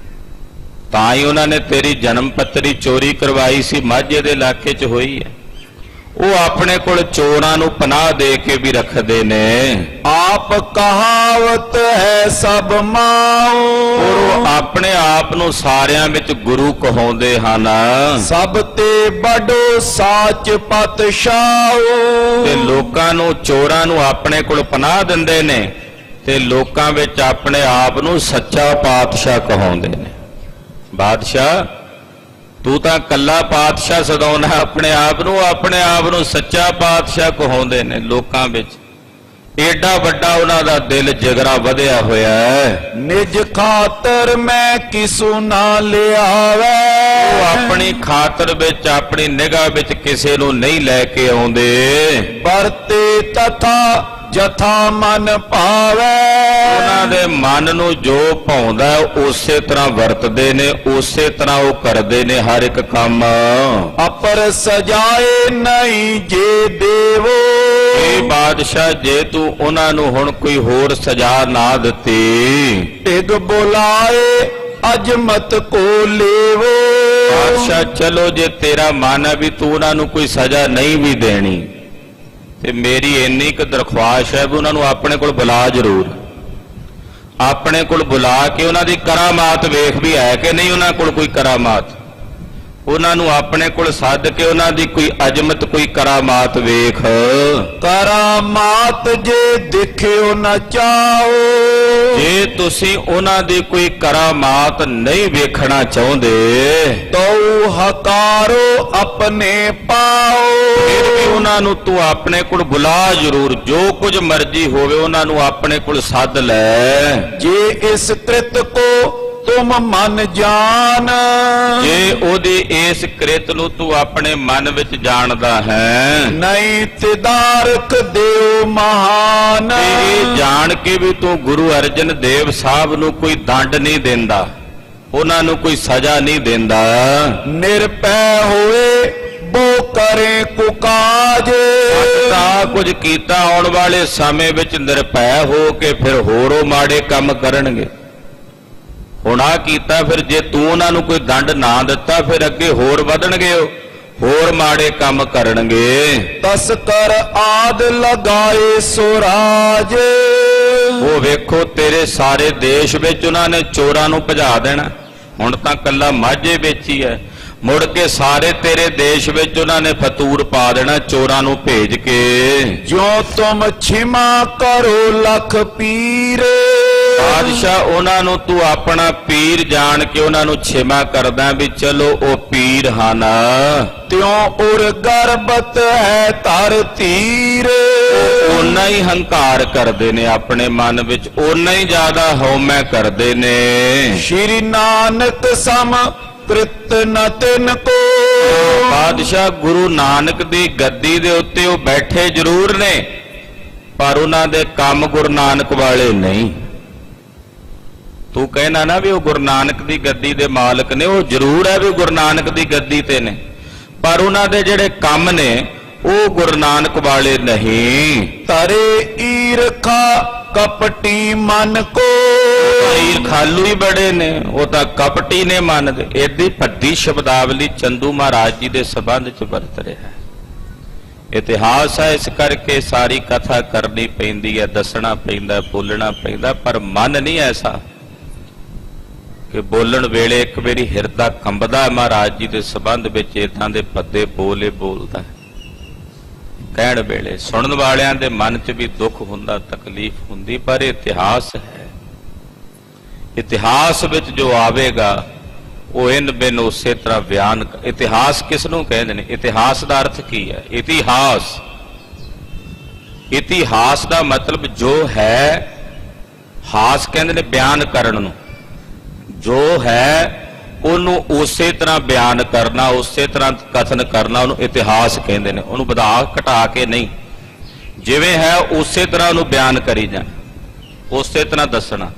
ਤਾਂ ਹੀ ਉਹਨਾਂ ਨੇ ਤੇਰੀ ਜਨਮ ਪੱਤਰੀ ਚੋਰੀ ਕਰਵਾਈ ਸੀ, ਮਾਝੇ ਦੇ ਇਲਾਕੇ 'ਚ ਹੋਈ ਹੈ। ਉਹ ਆਪਣੇ ਕੋਲ ਚੋਰਾਂ ਨੂੰ ਪਨਾਹ ਦੇ ਕੇ ਵੀ ਰੱਖਦੇ ਨੇ। ਆਪ ਕਹਾਵਤ ਹੈ ਸਭ ਮਾਉ। ਉਹ ਆਪਣੇ ਆਪ ਨੂੰ ਸਾਰਿਆਂ ਵਿੱਚ ਗੁਰੂ ਕਹਾਉਂਦੇ ਹਨ। ਸਭ ਤੇ ਬੜੋ ਸਾਚ ਪਤਸ਼ਾਉ। ਤੇ ਲੋਕਾਂ ਨੂੰ, ਚੋਰਾਂ ਨੂੰ ਆਪਣੇ ਕੋਲ ਪਨਾਹ ਦਿੰਦੇ ਨੇ ਤੇ ਲੋਕਾਂ ਵਿੱਚ ਆਪਣੇ ਆਪ ਨੂੰ ਸੱਚਾ ਪਾਤਸ਼ਾਹ ਕਹਾਉਂਦੇ ਨੇ। ਬਾਦਸ਼ਾਹ ਤੂੰ ਤਾਂ ਕੱਲਾ ਪਾਤਸ਼ਾਹ ਸਦਾਉਣਾ ਆਪਣੇ ਆਪ ਨੂੰ ਸੱਚਾ ਪਾਤਸ਼ਾਹ ਕਹਾਉਂਦੇ ਨੇ ਲੋਕਾਂ ਵਿੱਚ। ਏਡਾ ਵੱਡਾ ਉਹਨਾਂ ਦਾ ਦਿਲ ਜਿਗਰਾ ਵਧਿਆ ਹੋਇਆ ਹੈ। ਨਿਜ ਖਾਤਰ ਮੈਂ ਕਿਸੂ ਨਾ ਲਿਆਵੇ। ਉਹ ਆਪਣੀ ਖਾਤਰ ਵਿੱਚ, ਆਪਣੀ ਨਿਗਾਹ ਵਿੱਚ ਕਿਸੇ ਨੂੰ ਨਹੀਂ ਲੈ ਕੇ ਆਉਂਦੇ। ਵਰਤੇ ਤਥਾ ਜਥਾ ਮਨ ਭਾਵੇ। ਉਹਨਾਂ ਦੇ ਮਨ ਨੂੰ ਜੋ ਭਾਉਂਦਾ ਉਸੇ ਤਰ੍ਹਾਂ ਵਰਤਦੇ ਨੇ, ਉਸੇ ਤਰ੍ਹਾਂ ਉਹ ਕਰਦੇ ਨੇ ਹਰ ਇੱਕ ਕੰਮ। ਅਪਰ ਸਜਾਏ ਨਹੀਂ ਜੇ ਦੇਵੋ। ਇਹ ਬਾਦਸ਼ਾਹ ਜੇ ਤੂੰ ਉਹਨਾਂ ਨੂੰ ਹੁਣ ਕੋਈ ਹੋਰ ਸਜ਼ਾ ਨਾ ਦਿੱਤੀ। ਟਿਗ ਬੁਲਾਏ ਅਜਮਤ ਕੋ ਲੇਵੋ। ਬਾਦਸ਼ਾਹ ਚਲੋ ਜੇ ਤੇਰਾ ਮਨ ਹੈ ਵੀ ਤੂੰ ਉਹਨਾਂ ਨੂੰ ਕੋਈ ਸਜ਼ਾ ਨਹੀਂ ਵੀ ਦੇਣੀ, ਤੇ ਮੇਰੀ ਇੰਨੀ ਕੁ ਦਰਖਾਸਤ ਹੈ ਵੀ ਉਹਨਾਂ ਨੂੰ ਆਪਣੇ ਕੋਲ ਬੁਲਾ ਜ਼ਰੂਰ। ਆਪਣੇ ਕੋਲ ਬੁਲਾ ਕੇ ਉਹਨਾਂ ਦੀ ਕਰਾਮਾਤ ਵੇਖ ਵੀ ਹੈ ਕਿ ਨਹੀਂ ਉਹਨਾਂ ਕੋਲ ਕੋਈ ਕਰਾਮਾਤ। ਉਹਨਾਂ ਨੂੰ ਆਪਣੇ ਕੋਲ ਸੱਦ ਕੇ ਉਹਨਾਂ ਦੀ ਕੋਈ ਅਜ਼ਮਤ, ਕੋਈ ਕਰਾਮਾਤ ਵੇਖ। ਕਰਾਮਾਤ ਜੇ ਦੇਖਿਓ ਨਾ ਚਾਓ। ਜੇ ਤੁਸੀਂ ਉਹਨਾਂ ਦੀ ਕੋਈ ਕਰਾਮਾਤ ਨਹੀਂ ਵੇਖਣਾ ਚਾਹੁੰਦੇ ਤਉ ਹਕਾਰੋ ਆਪਣੇ ਪਾਓ। ਫਿਰ ਵੀ ਉਹਨਾਂ ਨੂੰ ਤੂੰ ਆਪਣੇ ਕੋਲ ਬੁਲਾ ਜ਼ਰੂਰ। ਜੋ ਕੁਝ ਮਰਜ਼ੀ ਹੋਵੇ ਉਹਨਾਂ ਨੂੰ ਆਪਣੇ ਕੋਲ ਸੱਦ ਲੈ। ਜੇ ਇਸ ਕ੍ਰਿਤ ਕੋ ਤੁਮ ਮਨ ਜਾਣ। ਜੇ ਉਹਦੀ ਇਸ ਕ੍ਰਿਤ ਨੂੰ ਤੂੰ ਆਪਣੇ ਮਨ ਵਿੱਚ ਜਾਣਦਾ ਹੈ, ਨਹੀਂ ਤਿਦਾਰਕ ਦਿਓ ਮਹਾਨ। ਇਹ ਜਾਣ ਕੇ ਵੀ ਤੂੰ ਗੁਰੂ ਅਰਜਨ ਦੇਵ ਸਾਹਿਬ ਨੂੰ ਕੋਈ ਦੰਡ ਨਹੀਂ ਦਿੰਦਾ, ਉਹਨਾਂ ਨੂੰ ਕੋਈ ਸਜ਼ਾ ਨਹੀਂ ਦਿੰਦਾ। ਨਿਰਭੈ ਹੋਏ ਬੋ ਕਰੇ ਕੁਕਾਜ। ਤਾਂ ਕੁਝ ਕੀਤਾ, ਆਉਣ ਵਾਲੇ ਸਮੇਂ ਵਿੱਚ ਨਿਰਭੈ ਹੋ ਕੇ ਫਿਰ ਹੋਰ ਉਹ ਮਾੜੇ ਕੰਮ ਕਰਨਗੇ। ਹੁਣ ਆ ਕੀਤਾ, ਫਿਰ ਜੇ ਤੂੰ ਉਹਨਾਂ ਨੂੰ ਕੋਈ ਦੰਡ ਨਾ ਦਿੱਤਾ ਫਿਰ ਅੱਗੇ ਹੋਰ ਵਧਣਗੇ, ਹੋਰ ਮਾੜੇ ਕੰਮ ਕਰਨਗੇ। ਤਸਕਰ ਆਦ ਲਗਾਏ ਸੁਰਾਜ। ਉਹ ਵੇਖੋ ਤੇਰੇ ਸਾਰੇ ਦੇਸ਼ ਵਿੱਚ ਉਹਨਾਂ ਨੇ ਚੋਰਾਂ ਨੂੰ ਭਜਾ ਦੇਣਾ। ਹੁਣ ਤਾਂ ਕੱਲਾ ਮਾਝੇ ਵਿੱਚ ਹੀ ਹੈ, ਮੁੜ ਕੇ ਸਾਰੇ ਤੇਰੇ ਦੇਸ਼ ਵਿੱਚ ਉਹਨਾਂ ਨੇ ਫਤੂਰ ਪਾ ਦੇਣਾ ਚੋਰਾਂ ਨੂੰ ਭੇਜ ਕੇ। ਜੋ ਤੁਮ ਛਿਮਾ ਕਰੋ ਲਖ ਪੀਰ। ਬਾਦਸ਼ਾਹ ਉਹਨਾਂ ਨੂੰ ਤੂੰ ਆਪਣਾ ਪੀਰ ਜਾਣ ਕੇ ਉਹਨਾਂ ਨੂੰ ਛਿਮਾ ਕਰਦਾ ਵੀ ਚਲੋ ਉਹ ਪੀਰ ਹਨ। ਤਿਉ ਉਰ ਗਰਬਤ ਹੈ ਧਰ ਧੀਰ। ਓਨਾ ਹੀ ਹੰਕਾਰ ਕਰਦੇ ਨੇ ਆਪਣੇ ਮਨ ਵਿੱਚ, ਓਨਾ ਹੀ ਜ਼ਿਆਦਾ ਹਉਮੈ ਕਰਦੇ ਨੇ। ਸ਼੍ਰੀ ਨਾਨਕ ਸਮ ਕ੍ਰਿਤ ਨ ਤਿਨ ਕੋ। ਬਾਦਸ਼ਾਹ ਗੁਰੂ ਨਾਨਕ ਦੀ ਗੱਦੀ ਦੇ ਉੱਤੇ ਉਹ ਬੈਠੇ ਜ਼ਰੂਰ ਨੇ, ਪਰ ਉਹਨਾਂ ਦੇ ਕੰਮ ਗੁਰੂ ਨਾਨਕ ਵਾਲੇ ਨਹੀਂ। ਤੂੰ ਕਹਿਣਾ ਨਾ ਵੀ ਉਹ ਗੁਰੂ ਨਾਨਕ ਦੀ ਗੱਦੀ ਦੇ ਮਾਲਕ ਨੇ, ਉਹ ਜ਼ਰੂਰ ਹੈ ਵੀ ਗੁਰੂ ਨਾਨਕ ਦੀ ਗੱਦੀ ਤੇ ਨੇ, ਪਰ ਉਹਨਾਂ ਦੇ ਜਿਹੜੇ ਕੰਮ ਨੇ ਉਹ ਗੁਰੂ ਨਾਨਕ ਵਾਲੇ ਨਹੀਂ। ਤਰੇ ਈਰਖਾ ਕਪਟੀ ਮਨ ਕੋ। ਈਰਖਾਲੂ ਹੀ ਬੜੇ ਨੇ, ਉਹ ਤਾਂ ਕਪਟੀ ਨੇ ਮਨ ਦੇ। ਏਡੀ ਵੱਡੀ ਸ਼ਬਦਾਵਲੀ ਚੰਦੂ ਮਹਾਰਾਜ ਜੀ ਦੇ ਸੰਬੰਧ ਚ ਵਰਤ ਰਿਹਾ ਹੈ। ਇਤਿਹਾਸ ਹੈ, ਇਸ ਕਰਕੇ ਸਾਰੀ ਕਥਾ ਕਰਨੀ ਪੈਂਦੀ ਹੈ, ਦੱਸਣਾ ਪੈਂਦਾ, ਬੋਲਣਾ ਪੈਂਦਾ, ਪਰ ਮਨ ਨਹੀਂ ਐਸਾ ਕਿ ਬੋਲਣ ਵੇਲੇ ਇੱਕ ਵਾਰੀ ਹਿਰਦਾ ਕੰਬਦਾ ਮਹਾਰਾਜ ਜੀ ਦੇ ਸੰਬੰਧ ਵਿੱਚ, ਇਦਾਂ ਦੇ ਪੱਦੇ ਬੋਲੇ ਬੋਲਦਾ। ਕਹਿਣ ਵੇਲੇ ਸੁਣਨ ਵਾਲਿਆਂ ਦੇ ਮਨ 'ਚ ਵੀ ਦੁੱਖ ਹੁੰਦਾ, ਤਕਲੀਫ ਹੁੰਦੀ, ਪਰ ਇਹ ਇਤਿਹਾਸ ਹੈ। ਇਤਿਹਾਸ ਵਿੱਚ ਜੋ ਆਵੇਗਾ ਉਹ ਇਨ ਬਿਨ ਉਸੇ ਤਰ੍ਹਾਂ ਬਿਆਨ। ਇਤਿਹਾਸ ਕਿਸ ਨੂੰ ਕਹਿੰਦੇ ਨੇ? ਇਤਿਹਾਸ ਦਾ ਅਰਥ ਕੀ ਹੈ? ਇਤਿਹਾਸ, ਇਤਿਹਾਸ ਦਾ ਮਤਲਬ ਜੋ ਹੈ, ਹਾਸ ਕਹਿੰਦੇ ਨੇ ਬਿਆਨ ਕਰਨ ਨੂੰ, ਜੋ ਹੈ ਉਹਨੂੰ ਉਸੇ ਤਰ੍ਹਾਂ ਬਿਆਨ ਕਰਨਾ, ਉਸੇ ਤਰ੍ਹਾਂ ਕਥਨ ਕਰਨਾ, ਉਹਨੂੰ ਇਤਿਹਾਸ ਕਹਿੰਦੇ ਨੇ। ਉਹਨੂੰ ਵਧਾ ਘਟਾ ਕੇ ਨਹੀਂ, ਜਿਵੇਂ ਹੈ ਉਸੇ ਤਰ੍ਹਾਂ ਉਹਨੂੰ ਬਿਆਨ ਕਰੀ ਜਾ, ਉਸੇ ਤਰ੍ਹਾਂ ਦੱਸਣਾ,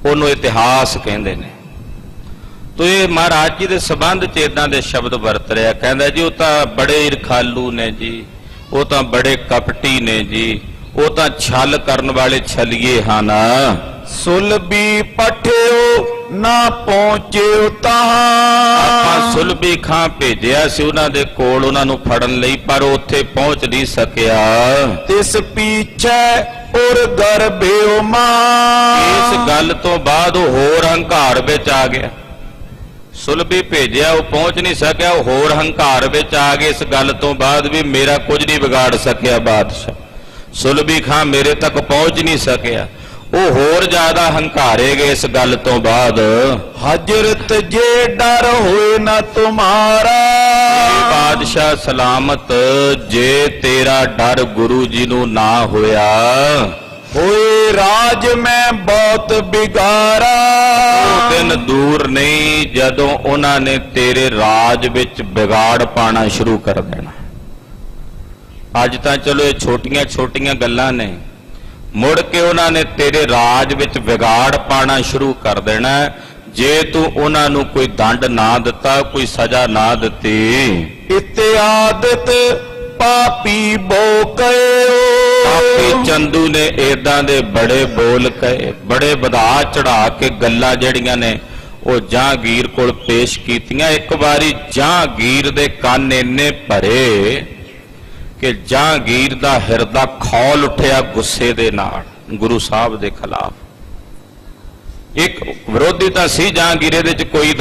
ਉਹਨੂੰ ਇਤਿਹਾਸ ਕਹਿੰਦੇ ਨੇ। ਤੋ ਇਹ ਮਹਾਰਾਜ ਜੀ ਦੇ ਸੰਬੰਧ ਚ ਇਦਾਂ ਦੇ ਸ਼ਬਦ ਵਰਤ ਰਿਹਾ। ਕਹਿੰਦਾ ਜੀ ਉਹ ਤਾਂ ਬੜੇ ਈਰਖਾਲੂ ਨੇ ਜੀ, ਉਹ ਤਾਂ ਬੜੇ ਕਪਟੀ ਨੇ ਜੀ, ਉਹ ਤਾਂ ਛਲ ਕਰਨ ਵਾਲੇ ਛਲੀਏ ਹਨ। ਸੁਲਭੀ ਪਠਿਓ ਨਾ ਪਹੁੰਚਿਓ ਤਾਹਾਂ। ਆਪਾਂ ਸੁਲਭੀ ਖਾਂ ਭੇਜਿਆ ਸੀ ਉਹਨਾਂ ਦੇ ਕੋਲ ਉਹਨਾਂ ਨੂੰ ਫੜਨ ਲਈ, ਪਰ ਉੱਥੇ ਪਹੁੰਚ ਨਹੀਂ ਸਕਿਆ। ਤਿਸ ਪੀਛੇ ਉਰ ਗਰਭਿਓ ਮਾਂ। ਇਸ ਗੱਲ ਤੋਂ ਬਾਅਦ ਉਹ ਹੋਰ ਹੰਕਾਰ ਵਿੱਚ ਆ ਗਿਆ। ਸੁਲਭੀ ਭੇਜਿਆ, ਉਹ ਪਹੁੰਚ ਨਹੀਂ ਸਕਿਆ, ਉਹ ਹੋਰ ਹੰਕਾਰ ਵਿੱਚ ਆ ਗਏ। ਇਸ ਗੱਲ ਤੋਂ ਬਾਅਦ ਵੀ ਮੇਰਾ ਕੁਝ ਨਹੀਂ ਵਿਗਾੜ ਸਕਿਆ ਬਾਦਸ਼ਾਹ, ਸੁਲਭੀ ਖਾਂ ਮੇਰੇ ਤੱਕ ਪਹੁੰਚ ਨਹੀਂ ਸਕਿਆ। ਉਹ ਹੋਰ ਜ਼ਿਆਦਾ ਹੰਕਾਰੇ ਗਏ ਇਸ ਗੱਲ ਤੋਂ ਬਾਅਦ। ਹਜ਼ਰਤ ਜੇ ਡਰ ਹੋਏ ਨਾ ਤੁਮਾਰਾ। ਬਾਦਸ਼ਾਹ ਸਲਾਮਤ, ਜੇ ਤੇਰਾ ਡਰ ਗੁਰੂ ਜੀ ਨੂੰ ਨਾ ਹੋਇਆ, ਹੋਏ ਰਾਜ ਮੈਂ ਬਹੁਤ ਬਿਗਾਰਾ। ਉਹ ਦਿਨ ਦੂਰ ਨਹੀਂ ਜਦੋਂ ਉਹਨਾਂ ਨੇ ਤੇਰੇ ਰਾਜ ਵਿੱਚ ਵਿਗਾੜ ਪਾਣਾ ਸ਼ੁਰੂ ਕਰ ਦੇਣਾ। ਅੱਜ ਤਾਂ ਚਲੋ ਇਹ ਛੋਟੀਆਂ ਛੋਟੀਆਂ ਗੱਲਾਂ ਨੇ, ਮੁੜ ਕੇ ਉਹਨਾਂ ਨੇ ਤੇਰੇ ਰਾਜ ਵਿੱਚ ਵਿਗਾੜ ਪਾਣਾ ਸ਼ੁਰੂ ਕਰ ਦੇਣਾ ਜੇ ਤੂੰ ਉਹਨਾਂ ਨੂੰ ਕੋਈ ਦੰਡ ਨਾ ਦਿੱਤਾ, ਕੋਈ ਸਜ਼ਾ ਨਾ ਦਿੱਤੀ। ਇਤਿਆਦਤ ਪਾਪੀ ਬੋ ਕਇਓ। ਪਾਪੀ ਚੰਦੂ ਨੇ ਏਦਾਂ ਦੇ ਬੜੇ ਬੋਲ ਕਹੇ, ਬੜੇ ਵਧਾ ਚੜਾ ਕੇ ਗੱਲਾਂ ਜਿਹੜੀਆਂ ਨੇ ਉਹ ਜਹਾਂਗੀਰ ਕੋਲ ਪੇਸ਼ ਕੀਤੀਆਂ। ਇੱਕ ਵਾਰੀ ਜਹਾਂਗੀਰ ਦੇ ਕੰਨ ਇੰਨੇ ਭਰੇ ਕਿ ਜਹਾਂਗੀਰ ਦਾ ਹਿਰਦਾ ਖੌਲ ਉੱਠਿਆ ਗੁੱਸੇ ਦੇ ਨਾਲ ਗੁਰੂ ਸਾਹਿਬ ਦੇ ਖਿਲਾਫ। ਇੱਕ ਵਿਰੋਧੀ ਤਾਂ ਸੀ ਜਹਾਂਗੀਰ ਦੇ ਵਿੱਚ, ਕੋਈ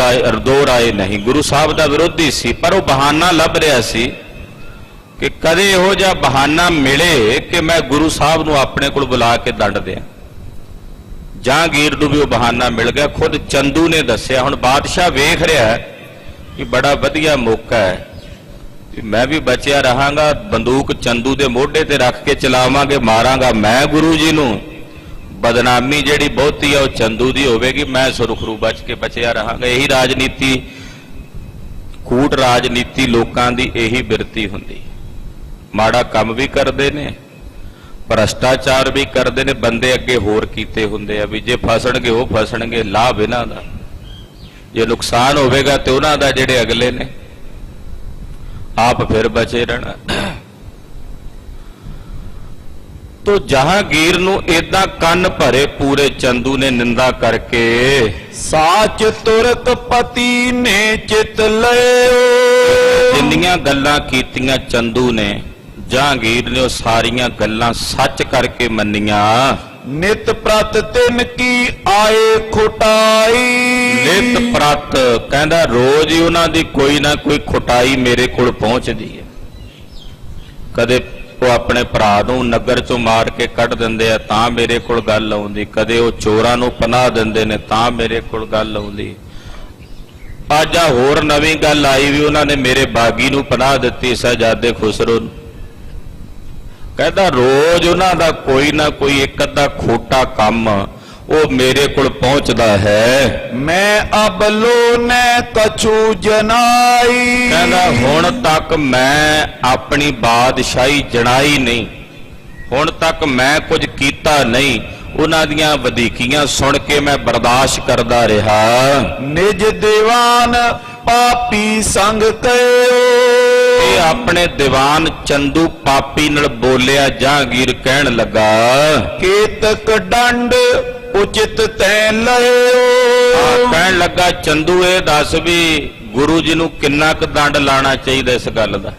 ਦੋ ਰਾਏ ਨਹੀਂ, ਗੁਰੂ ਸਾਹਿਬ ਦਾ ਵਿਰੋਧੀ ਸੀ, ਪਰ ਉਹ ਬਹਾਨਾ ਲੱਭ ਰਿਹਾ ਸੀ ਕਿ ਕਦੇ ਇਹੋ ਜਿਹਾ ਬਹਾਨਾ ਮਿਲੇ ਕਿ ਮੈਂ ਗੁਰੂ ਸਾਹਿਬ ਨੂੰ ਆਪਣੇ ਕੋਲ ਬੁਲਾ ਕੇ ਦੰਡ ਦਿਆਂ। ਜਹਾਂਗੀਰ ਨੂੰ ਵੀ ਉਹ ਬਹਾਨਾ ਮਿਲ ਗਿਆ। ਖੁਦ ਚੰਦੂ ਨੇ ਦੱਸਿਆ, ਹੁਣ ਬਾਦਸ਼ਾਹ ਵੇਖ ਰਿਹਾ ਕਿ ਬੜਾ ਵਧੀਆ ਮੌਕਾ ਹੈ, ਮੈਂ ਵੀ ਬਚਿਆ ਰਹਾਂਗਾ, ਬੰਦੂਕ ਚੰਦੂ ਦੇ ਮੋਢੇ ਤੇ ਰੱਖ ਕੇ ਚਲਾਵਾਂਗੇ, ਮਾਰਾਂਗਾ ਮੈਂ ਗੁਰੂ ਜੀ ਨੂੰ, ਬਦਨਾਮੀ ਜਿਹੜੀ ਬਹੁਤੀ ਆ ਉਹ ਚੰਦੂ ਦੀ ਹੋਵੇਗੀ, ਮੈਂ ਸੁਰਖਰੂ ਬਚ ਕੇ ਬਚਿਆ ਰਹਾਂਗਾ। ਇਹੀ ਰਾਜਨੀਤੀ, ਕੂਟ ਰਾਜਨੀਤੀ ਲੋਕਾਂ ਦੀ ਇਹੀ ਬਿਰਤੀ ਹੁੰਦੀ। ਮਾੜਾ ਕੰਮ ਵੀ ਕਰਦੇ ਨੇ, ਭ੍ਰਸ਼ਟਾਚਾਰ ਵੀ ਕਰਦੇ ਨੇ, ਬੰਦੇ ਅੱਗੇ ਹੋਰ ਕੀਤੇ ਹੁੰਦੇ ਆ ਵੀ ਜੇ ਫਸਣਗੇ ਉਹ ਫਸਣਗੇ, ਲਾਭ ਇਹਨਾਂ ਦਾ, ਜੇ ਨੁਕਸਾਨ ਹੋਵੇਗਾ ਤੇ ਉਹਨਾਂ ਦਾ, ਜਿਹੜੇ ਅਗਲੇ ਨੇ ਆਪ ਫਿਰ ਬਚੇ ਰਹਿਣਾ। ਤੋ ਜਹਾਂਗੀਰ ਨੂੰ ਏਦਾਂ ਕੰਨ ਭਰੇ ਪੂਰੇ ਚੰਦੂ ਨੇ ਨਿੰਦਾ ਕਰਕੇ। ਸਾਚ ਤੁਰਕ ਪਤੀ ਨੇ ਚਿਤ ਲਿਓ। ਜਿੰਨੀਆਂ ਗੱਲਾਂ ਕੀਤੀਆਂ ਚੰਦੂ ਨੇ, ਜਹਾਂਗੀਰ ਨੇ ਉਹ ਸਾਰੀਆਂ ਗੱਲਾਂ ਸੱਚ ਕਰਕੇ ਮੰਨੀਆਂ। ਨਿਤ ਪ੍ਰਤ ਤਿਨ ਕੀ ਆਏ ਖੁਟਾਈ। ਨਿਤ ਪ੍ਰਤ ਕਹਿੰਦਾ ਰੋਜ਼ ਹੀ ਉਹਨਾਂ ਦੀ ਕੋਈ ਨਾ ਕੋਈ ਖੁਟਾਈ ਮੇਰੇ ਕੋਲ ਪਹੁੰਚਦੀ ਹੈ। ਕਦੇ ਉਹ ਆਪਣੇ ਭਰਾ ਨੂੰ ਨਗਰ ਚੋਂ ਮਾਰ ਕੇ ਕੱਢ ਦਿੰਦੇ ਆ ਤਾਂ ਮੇਰੇ ਕੋਲ ਗੱਲ ਆਉਂਦੀ, ਕਦੇ ਉਹ ਚੋਰਾਂ ਨੂੰ ਪਨਾਹ ਦਿੰਦੇ ਨੇ ਤਾਂ ਮੇਰੇ ਕੋਲ ਗੱਲ ਆਉਂਦੀ। ਅੱਜ ਆ ਹੋਰ ਨਵੀਂ ਗੱਲ ਆਈ ਵੀ ਉਹਨਾਂ ਨੇ ਮੇਰੇ ਬਾਗੀ ਨੂੰ ਪਨਾਹ ਦਿੱਤੀ, ਸ਼ਹਿਜ਼ਾਦੇ ਖੁਸਰੋ ਨੂੰ। ਕਹਿੰਦਾ ਰੋਜ਼ ਉਹਨਾਂ ਦਾ ਕੋਈ ਨਾ ਕੋਈ ਇੱਕ ਅੱਧਾ ਖੋਟਾ ਕੰਮ ਉਹ ਮੇਰੇ ਕੋਲ ਪਹੁੰਚਦਾ ਹੈ। ਮੈਂ ਅਬਲੋ ਨੇ ਕਛੂ ਜਨਾਈ। ਕਹਿੰਦਾ ਹੁਣ ਤੱਕ ਮੈਂ ਆਪਣੀ ਬਾਦਸ਼ਾਹੀ ਜਣਾਈ ਨਹੀਂ, ਹੁਣ ਤੱਕ ਮੈਂ ਕੁਝ ਕੀਤਾ ਨਹੀਂ, ਉਹਨਾਂ ਦੀਆਂ ਵਧੀਕੀਆਂ ਸੁਣ ਕੇ ਮੈਂ ਬਰਦਾਸ਼ਤ ਕਰਦਾ ਰਿਹਾ। ਨਿਜ ਦੀਵਾਨ ਪਾਪੀ ਸੰਗ ਕਇਓ। ਇਹ ਆਪਣੇ ਦੀਵਾਨ ਚੰਦੂ ਪਾਪੀ ਨਾਲ ਬੋਲਿਆ। ਜਹਾਂਗੀਰ ਕਹਿਣ ਲੱਗਾ ਕੇਤਕ ਡੰਡ ਉਚਿਤ ਤੈ ਲਿਓ। ਕਹਿਣ ਲੱਗਾ ਚੰਦੂ ਇਹ ਦੱਸ ਵੀ ਗੁਰੂ ਜੀ ਨੂੰ ਕਿੰਨਾ ਕੁ ਦੰਡ ਲਾਣਾ ਚਾਹੀਦਾ ਇਸ ਗੱਲ ਦਾ,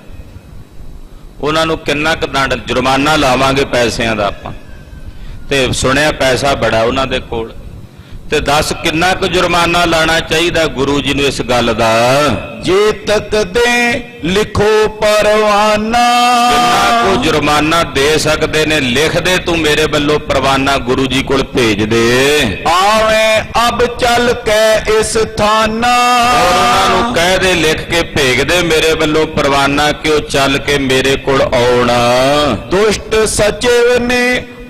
ਉਹਨਾਂ ਨੂੰ ਕਿੰਨਾ ਕੁ ਦੰਡ, ਜੁਰਮਾਨਾ ਲਾਵਾਂਗੇ ਪੈਸਿਆਂ ਦਾ ਆਪਾਂ, ਤੇ ਸੁਣਿਆ ਪੈਸਾ ਬੜਾ ਉਹਨਾਂ ਦੇ ਕੋਲ, ਤੇ ਦੱਸ ਕਿੰਨਾ ਕੁ ਜੁਰਮਾਨਾ ਲਾਣਾ ਚਾਹੀਦਾ ਗੁਰੂ ਜੀ ਨੂੰ ਇਸ ਗੱਲ ਦਾ? ਜੇ ਤੱਕ ਦੇ ਲਿਖੋ ਪਰਵਾਨਾ। ਕਿੰਨਾ ਕੁ ਜੁਰਮਾਨਾ ਦੇ ਸਕਦੇ ਨੇ? ਲਿਖ ਦੇ ਤੂੰ ਮੇਰੇ ਵੱਲੋਂ ਪਰਵਾਨਾ, ਗੁਰੂ ਜੀ ਕੋਲ ਭੇਜ ਦੇ। ਆਵੇਂ ਅਬ ਚੱਲ ਕੇ ਇਸ ਥਾਨਾ। ਉਹਨਾਂ ਨੂੰ ਕਹਿ ਦੇ, ਲਿਖ ਕੇ ਭੇਜ ਦੇ ਮੇਰੇ ਵੱਲੋਂ ਪਰਵਾਨਾ ਕਿ ਉਹ ਚੱਲ ਕੇ ਮੇਰੇ ਕੋਲ ਆਉਣਾ। ਦੁਸ਼ਟ ਸਚਿਵ ਨੇ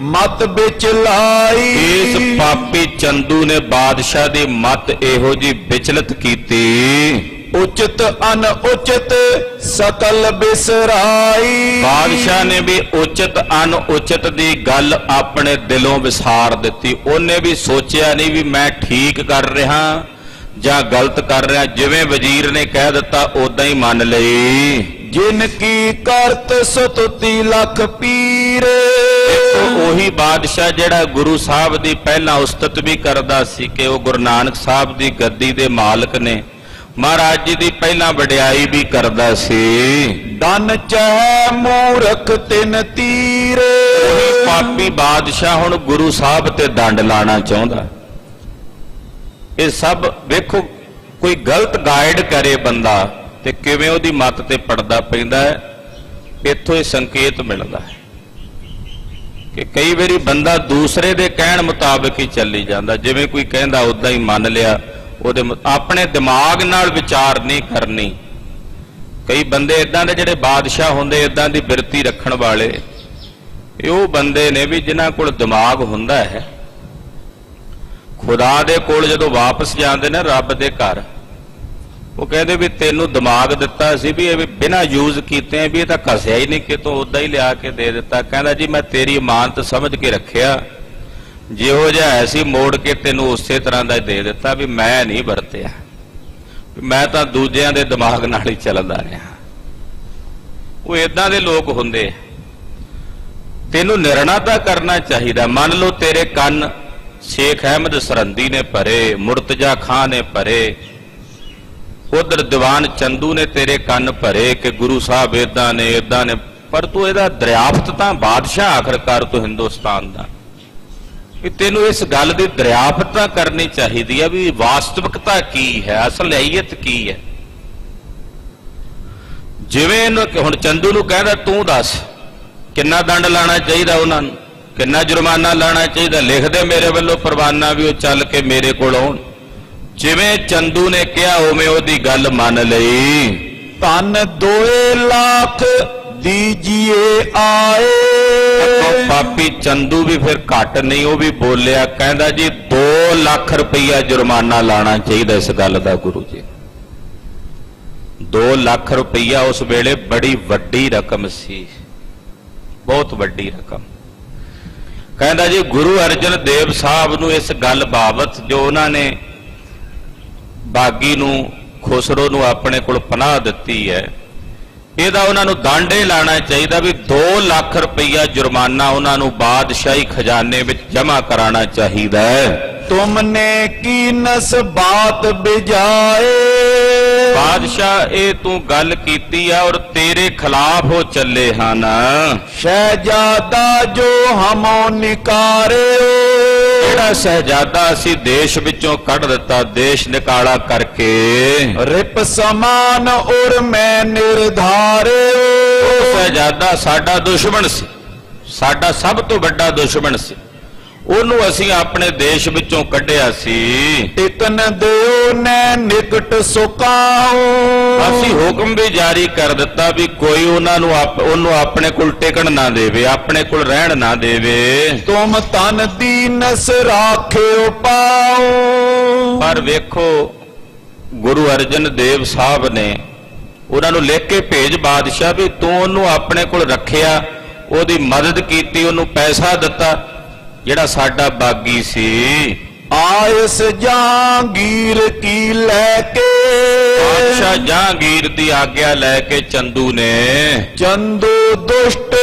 ਮਤ ਵਿੱਚ ਲਾਈ। ਇਸ ਪਾਪੀ ਚੰਦੂ ਨੇ ਬਾਦਸ਼ਾਹ ਦੀ ਮਤ ਇਹੋ ਜੀ ਵਿਚਲਤ ਕੀਤੀ। ਉਚਿਤ ਅਨਉਚਿਤ ਸਕਲ ਬਿਸਰਾਈ। ਬਾਦਸ਼ਾਹ ਨੇ ਵੀ ਉਚਿਤ ਅਨਉਚਿਤ ਦੀ ਗੱਲ ਆਪਣੇ ਦਿਲੋਂ ਵਿਸਾਰ ਦਿੱਤੀ। ਉਹਨੇ ਵੀ ਸੋਚਿਆ ਨਹੀਂ ਵੀ ਮੈਂ ਠੀਕ ਕਰ ਰਿਹਾ ਜਾਂ ਗਲਤ ਕਰ ਰਿਹਾ। ਜਿਵੇਂ ਵਜ਼ੀਰ ਨੇ ਕਹਿ ਦਿੱਤਾ ਉਦਾਂ ਹੀ ਮੰਨ ਲਈ। ਜਿਨ ਕੀ ਕਰਤ ਸਤੁਤੀ ਲਖ ਪੀਰ। ਉਹੀ ਬਾਦਸ਼ਾਹ ਜਿਹੜਾ ਗੁਰੂ ਸਾਹਿਬ ਦੀ ਪਹਿਲਾਂ ਉਸਤਤ ਵੀ ਕਰਦਾ ਸੀ ਕਿ ਉਹ ਗੁਰੂ ਨਾਨਕ ਸਾਹਿਬ ਦੀ ਗੱਦੀ ਦੇ ਮਾਲਕ ਨੇ, ਮਹਾਰਾਜ ਜੀ ਦੀ ਪਹਿਲਾਂ ਵਡਿਆਈ ਵੀ ਕਰਦਾ ਸੀ। ਦਨ ਚਹਿ ਮੂਰਖ ਤਿਨ ਤੀਰ। ਉਹੀ ਪਾਪੀ ਬਾਦਸ਼ਾਹ ਹੁਣ ਗੁਰੂ ਸਾਹਿਬ ਤੇ ਦੰਡ ਲਾਣਾ ਚਾਹੁੰਦਾ। ਇਹ ਸਭ ਵੇਖੋ, ਕੋਈ ਗਲਤ ਗਾਈਡ ਕਰੇ ਬੰਦਾ ਤੇ ਕਿਵੇਂ ਉਹਦੀ ਮੱਤ ਤੇ ਪੜਦਾ ਪੈਂਦਾ ਹੈ। ਇੱਥੋਂ ਇਹ ਸੰਕੇਤ ਮਿਲਦਾ ਹੈ ਕਿ ਕਈ ਵਾਰੀ ਬੰਦਾ ਦੂਸਰੇ ਦੇ ਕਹਿਣ ਮੁਤਾਬਕ ਹੀ ਚੱਲੀ ਜਾਂਦਾ। ਜਿਵੇਂ ਕੋਈ ਕਹਿੰਦਾ ਉਦਾਂ ਹੀ ਮੰਨ ਲਿਆ। ਉਹਦੇ ਆਪਣੇ ਦਿਮਾਗ ਨਾਲ ਵਿਚਾਰ ਨਹੀਂ ਕਰਨੀ। ਕਈ ਬੰਦੇ ਇਦਾਂ ਦੇ ਜਿਹੜੇ ਬਾਦਸ਼ਾਹ ਹੁੰਦੇ, ਇਦਾਂ ਦੀ ਬਿਰਤੀ ਰੱਖਣ ਵਾਲੇ, ਇਹ ਉਹ ਬੰਦੇ ਨੇ ਵੀ ਜਿਨ੍ਹਾਂ ਕੋਲ ਦਿਮਾਗ ਹੁੰਦਾ ਹੈ। ਖੁਦਾ ਦੇ ਕੋਲ ਜਦੋਂ ਵਾਪਸ ਜਾਂਦੇ ਨੇ ਰੱਬ ਦੇ ਘਰ, ਉਹ ਕਹਿੰਦੇ ਵੀ ਤੈਨੂੰ ਦਿਮਾਗ ਦਿੱਤਾ ਸੀ ਵੀ ਇਹ ਬਿਨਾਂ ਯੂਜ਼ ਕੀਤੇ ਵੀ ਇਹ ਤਾਂ ਘਸਿਆ ਹੀ ਨਹੀਂ, ਕਿਤੋਂ ਉਦਾਂ ਹੀ ਲਿਆ ਕੇ ਦੇ ਦਿੱਤਾ। ਕਹਿੰਦਾ ਜੀ ਮੈਂ ਤੇਰੀ ਇਮਾਨਤ ਸਮਝ ਕੇ ਰੱਖਿਆ, ਜਿਹੋ ਜਿਹਾ ਐਸੀ ਮੋੜ ਕੇ ਤੈਨੂੰ ਉਸੇ ਤਰ੍ਹਾਂ ਦਾ ਦੇ ਦਿੱਤਾ ਵੀ ਮੈਂ ਨਹੀਂ ਵਰਤਿਆ, ਮੈਂ ਤਾਂ ਦੂਜਿਆਂ ਦੇ ਦਿਮਾਗ ਨਾਲ ਹੀ ਚੱਲਦਾ ਰਿਹਾ। ਉਹ ਇਦਾਂ ਦੇ ਲੋਕ ਹੁੰਦੇ। ਤੈਨੂੰ ਨਿਰਣਾ ਤਾਂ ਕਰਨਾ ਚਾਹੀਦਾ। ਮੰਨ ਲਓ ਤੇਰੇ ਕੰਨ ਸ਼ੇਖ ਅਹਿਮਦ ਸਰਹੰਦੀ ਨੇ ਭਰੇ, ਮੁਰਤਜ਼ਾ ਖਾਂ ਨੇ ਭਰੇ, ਉਧਰ ਦੀਵਾਨ ਚੰਦੂ ਨੇ ਤੇਰੇ ਕੰਨ ਭਰੇ ਕਿ ਗੁਰੂ ਸਾਹਿਬ ਇਦਾਂ ਨੇ ਇਦਾਂ ਨੇ, ਪਰ ਤੂੰ ਇਹਦਾ ਦਰਿਆਫਤ ਤਾਂ ਬਾਦਸ਼ਾਹ ਆਖਰਕਾਰ ਤੂੰ ਹਿੰਦੁਸਤਾਨ ਦਾ, ਕਿ ਤੈਨੂੰ ਇਸ ਗੱਲ ਦੀ ਦਰਿਆਫਤ ਤਾਂ ਕਰਨੀ ਚਾਹੀਦੀ ਹੈ ਵੀ ਵਾਸਤਵਿਕਤਾ ਕੀ ਹੈ, ਅਸਲੀਅਤ ਕੀ ਹੈ। ਜਿਵੇਂ ਇਹਨੂੰ ਹੁਣ ਚੰਦੂ ਨੂੰ ਕਹਿੰਦਾ ਤੂੰ ਦੱਸ ਕਿੰਨਾ ਦੰਡ ਲਾਣਾ ਚਾਹੀਦਾ, ਉਹਨਾਂ ਨੂੰ ਕਿੰਨਾ ਜੁਰਮਾਨਾ ਲਾਣਾ ਚਾਹੀਦਾ, ਲਿਖ ਦੇ ਮੇਰੇ ਵੱਲੋਂ ਪਰਵਾਨਾ ਵੀ ਉਹ ਚੱਲ ਕੇ ਮੇਰੇ ਕੋਲ ਆਉਣ। ਜਿਵੇਂ ਚੰਦੂ ਨੇ ਕਿਹਾ ਉਵੇਂ ਉਹਦੀ ਗੱਲ ਮੰਨ ਲਈ। ਧਨ 2 ਲੱਖ ਦੀਜੀਏ ਆਏ। ਪਾਪੀ ਚੰਦੂ ਵੀ ਫਿਰ ਘੱਟ ਨਹੀਂ, ਉਹ ਵੀ ਬੋਲਿਆ, ਕਹਿੰਦਾ ਜੀ 2 ਲੱਖ ਰੁਪਈਆ ਜੁਰਮਾਨਾ ਲਾਣਾ ਚਾਹੀਦਾ ਇਸ ਗੱਲ ਦਾ ਗੁਰੂ ਜੀ। 2 ਲੱਖ ਰੁਪਈਆ ਉਸ ਵੇਲੇ ਬੜੀ ਵੱਡੀ ਰਕਮ ਸੀ, ਬਹੁਤ ਵੱਡੀ ਰਕਮ। ਕਹਿੰਦਾ ਜੀ ਗੁਰੂ ਅਰਜਨ ਦੇਵ ਸਾਹਿਬ ਨੂੰ ਇਸ ਗੱਲ ਬਾਬਤ ਜੋ ਉਹਨਾਂ ਨੇ ਬਾਗੀ ਨੂੰ, ਖੁਸਰੋ ਨੂੰ ਆਪਣੇ ਕੋਲ ਪਨਾਹ ਦਿੱਤੀ ਹੈ, ਇਹਦਾ ਉਹਨਾਂ ਨੂੰ ਦੰਡੇ ਲਾਣਾ ਚਾਹੀਦਾ ਵੀ 2 ਲੱਖ ਰੁਪਈਆ ਜੁਰਮਾਨਾ ਉਹਨਾਂ ਨੂੰ ਬਾਦਸ਼ਾਹੀ ਖਜ਼ਾਨੇ ਵਿੱਚ ਜਮ੍ਹਾਂ ਕਰਾਉਣਾ ਚਾਹੀਦਾ ਹੈ। ਤੁਮਨੇ ਕੀ ਨਸ ਬਾਤ ਬਿਜਾਏ। ਬਾਦਸ਼ਾਹ ਇਹ ਤੂੰ ਗੱਲ ਕੀਤੀ ਆ ਔਰ ਤੇਰੇ ਖਿਲਾਫ ਉਹ ਚੱਲੇ ਹਨ। ਸ਼ਹਿਜ਼ਾਦਾ ਜੋ ਹਮੋ ਨਿਕਾਰੇ। ਜਿਹੜਾ ਸ਼ਹਿਜ਼ਾਦਾ ਅਸੀਂ ਦੇਸ਼ ਵਿੱਚੋਂ ਕੱਢ ਦਿੱਤਾ, ਦੇਸ਼ ਨਿਕਾਲਾ ਕਰਕੇ, ਰਿਪ ਸਮਾਨ ਔਰ ਮੈਂ ਨਿਰਧਾਰੇ। ਉਹ ਸ਼ਹਿਜ਼ਾਦਾ ਸਾਡਾ ਦੁਸ਼ਮਣ ਸੀ, ਸਾਡਾ ਸਭ ਤੋਂ ਵੱਡਾ ਦੁਸ਼ਮਣ ਸੀ, ਉਹਨੂੰ ਅਸੀਂ ਆਪਣੇ ਦੇਸ਼ ਵਿੱਚੋਂ ਕੱਢਿਆ ਸੀ। ਟਿਕਨ ਦਿਓ ਨੈ ਨਿਕਟ ਸੁਕਾਓ। ਅਸੀਂ ਹੁਕਮ ਵੀ ਜਾਰੀ ਕਰ ਦਿੱਤਾ ਵੀ ਕੋਈ ਉਹਨੂੰ ਆਪਣੇ ਕੋਲ ਟਿਕਣ ਨਾ ਦੇਵੇ, ਆਪਣੇ ਕੋਲ ਰਹਿਣ ਨਾ ਦੇਵੇ। ਤੁਮ ਤਨ ਦੀ ਨਸ ਰਾਖਿਓ ਪਾਓ। ਪਰ ਵੇਖੋ ਗੁਰੂ ਅਰਜਨ ਦੇਵ ਸਾਹਿਬ ਨੇ ਉਹਨਾਂ ਨੂੰ ਲਿਖ ਕੇ ਭੇਜ ਬਾਦਸ਼ਾਹ ਵੀ ਤੂੰ ਉਹਨੂੰ ਆਪਣੇ ਕੋਲ ਰੱਖਿਆ, ਉਹਦੀ ਮਦਦ ਕੀਤੀ, ਉਹਨੂੰ ਪੈਸਾ ਦਿੱਤਾ ਜਿਹੜਾ ਸਾਡਾ ਬਾਗੀ ਸੀ। ਆਇਸ ਜਹਾਂਗੀਰ ਕੀ ਲੈ ਕੇ। ਬਾਦਸ਼ਾਹ ਜਹਾਂਗੀਰ ਦੀ ਆਗਿਆ ਲੈ ਕੇ ਚੰਦੂ ਨੇ, ਚੰਦੂ ਦੁਸ਼ਟ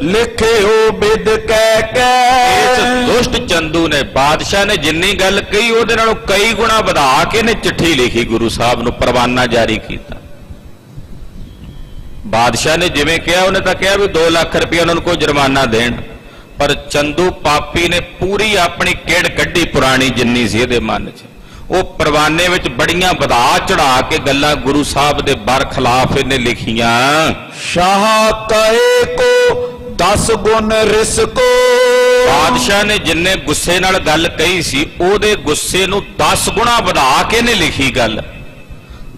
ਲਿਖਿਓ ਬਿਦ ਕਹਿ ਇਸ ਕੇ। ਦੁਸ਼ਟ ਚੰਦੂ ਨੇ, ਬਾਦਸ਼ਾਹ ਨੇ ਜਿੰਨੀ ਗੱਲ ਕਹੀ ਉਹਦੇ ਨਾਲੋਂ ਕਈ ਗੁਣਾ ਵਧਾ ਕੇ ਨੇ ਚਿੱਠੀ ਲਿਖੀ, ਗੁਰੂ ਸਾਹਿਬ ਨੂੰ ਪਰਵਾਨਾ ਜਾਰੀ ਕੀਤਾ। ਬਾਦਸ਼ਾਹ ਨੇ ਜਿਵੇਂ ਕਿਹਾ ਉਹਨੇ ਤਾਂ ਕਿਹਾ ਵੀ 2 ਲੱਖ ਰੁਪਏ ਉਹਨਾਂ ਨੂੰ ਕੋਈ ਜੁਰਮਾਨਾ ਦੇਣ, ਪਰ ਚੰਦੂ ਪਾਪੀ ਨੇ ਪੂਰੀ ਆਪਣੀ ਕਿਹੜ ਕੱਢੀ ਪੁਰਾਣੀ ਜਿੰਨੀ ਸੀ ਇਹਦੇ ਮਨ 'ਚ। ਉਹ ਪਰਵਾਨੇ ਵਿੱਚ ਬੜੀਆਂ ਵਧਾ ਚੜਾ ਕੇ ਗੱਲਾਂ ਗੁਰੂ ਸਾਹਿਬ ਦੇ ਬਰਖਲਾਫ ਇਹਨੇ ਲਿਖੀਆਂ। ਸ਼ਾਹ ਕਹੇ ਕੋ 10 ਗੁਣ ਰਿਸਕੋ। ਬਾਦਸ਼ਾਹ ਨੇ ਜਿੰਨੇ ਗੁੱਸੇ ਨਾਲ ਗੱਲ ਕਹੀ ਸੀ ਉਹਦੇ ਗੁੱਸੇ ਨੂੰ 10 ਗੁਣਾ ਵਧਾ ਕੇ ਇਹਨੇ ਲਿਖੀ ਗੱਲ।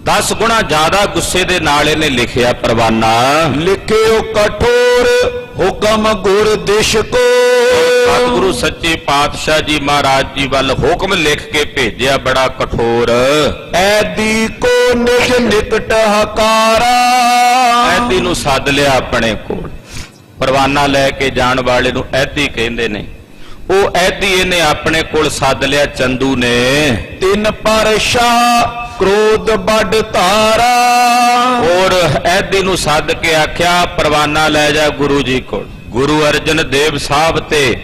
10 ਗੁਣਾ ਜ਼ਿਆਦਾ ਗੁੱਸੇ ਦੇ ਨਾਲ ਇਹਨੇ ਲਿਖਿਆ ਪਰਵਾਨਾ। ਲਿਖਿਓ ਕਠੋਰ ਹੁਕਮ ਗੁਰ ਦਿਸ਼ ਕੋ। ਸਤਿਗੁਰੂ ਸੱਚੇ ਪਾਤਸ਼ਾਹ ਜੀ ਮਹਾਰਾਜ ਜੀ ਵੱਲ ਹੁਕਮ ਲਿਖ ਕੇ ਭੇਜਿਆ ਬੜਾ ਕਠੋਰ। ਐਦੀ ਕੋ ਨਿਜ ਨਿਕਟ ਹਕਾਰਾ। ਐਦੀ ਨੂੰ ਸੱਦ ਲਿਆ ਆਪਣੇ ਕੋਲ। ਪਰਵਾਨਾ ਲੈ ਕੇ ਜਾਣ ਵਾਲੇ ਨੂੰ ਐਦੀ ਕਹਿੰਦੇ ਨੇ। ਉਹ ਐਦੀ ਇਹਨੇ ਆਪਣੇ ਕੋਲ ਸੱਦ ਲਿਆ ਚੰਦੂ ਨੇ। ਤਿੰਨ ਪਰਸ਼ਾ ਕ੍ਰੋਧ ਵੱਡ ਧਾਰਾ। ਔਰ ਐਦੀ ਨੂੰ ਸੱਦ ਕੇ ਆਖਿਆ ਪਰਵਾਨਾ ਲੈ ਜਾ ਗੁਰੂ ਜੀ ਕੋਲ। ਗੁਰੂ ਅਰਜਨ ਦੇਵ ਸਾਹਿਬ ਤੇ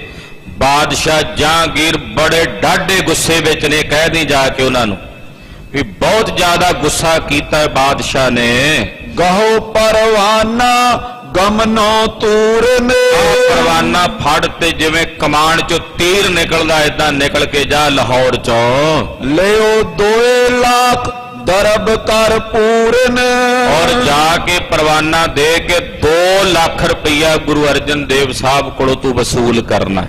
ਬਾਦਸ਼ਾਹ ਜਹਾਂਗੀਰ ਬੜੇ ਡਾਢੇ ਗੁੱਸੇ ਵਿੱਚ ਨੇ। ਕਹਿ ਦੀ ਜਾ ਕੇ ਉਹਨਾਂ ਨੂੰ ਵੀ ਬਹੁਤ ਜ਼ਿਆਦਾ ਗੁੱਸਾ ਕੀਤਾ ਬਾਦਸ਼ਾਹ ਨੇ। ਗਹੋ ਪਰਵਾਨਾ ਗਮਨੋ ਤੂਰਨ। ਪਰਵਾਨਾ ਫੜ ਤੇ ਜਿਵੇਂ ਕਮਾਨ ਚੋਂ ਤੀਰ ਨਿਕਲਦਾ ਏਦਾਂ ਨਿਕਲ ਕੇ ਜਾ ਲਾਹੌਰ ਚੋਂ। ਲਿਓ 2 ਲੱਖ ਦਰਬ ਕਰ ਪੂਰਨ। ਔਰ ਜਾ ਕੇ ਪਰਵਾਨਾ ਦੇ ਕੇ 2 ਲੱਖ ਰੁਪਈਆ ਗੁਰੂ ਅਰਜਨ ਦੇਵ ਸਾਹਿਬ ਕੋਲੋਂ ਤੂੰ ਵਸੂਲ ਕਰਨਾ।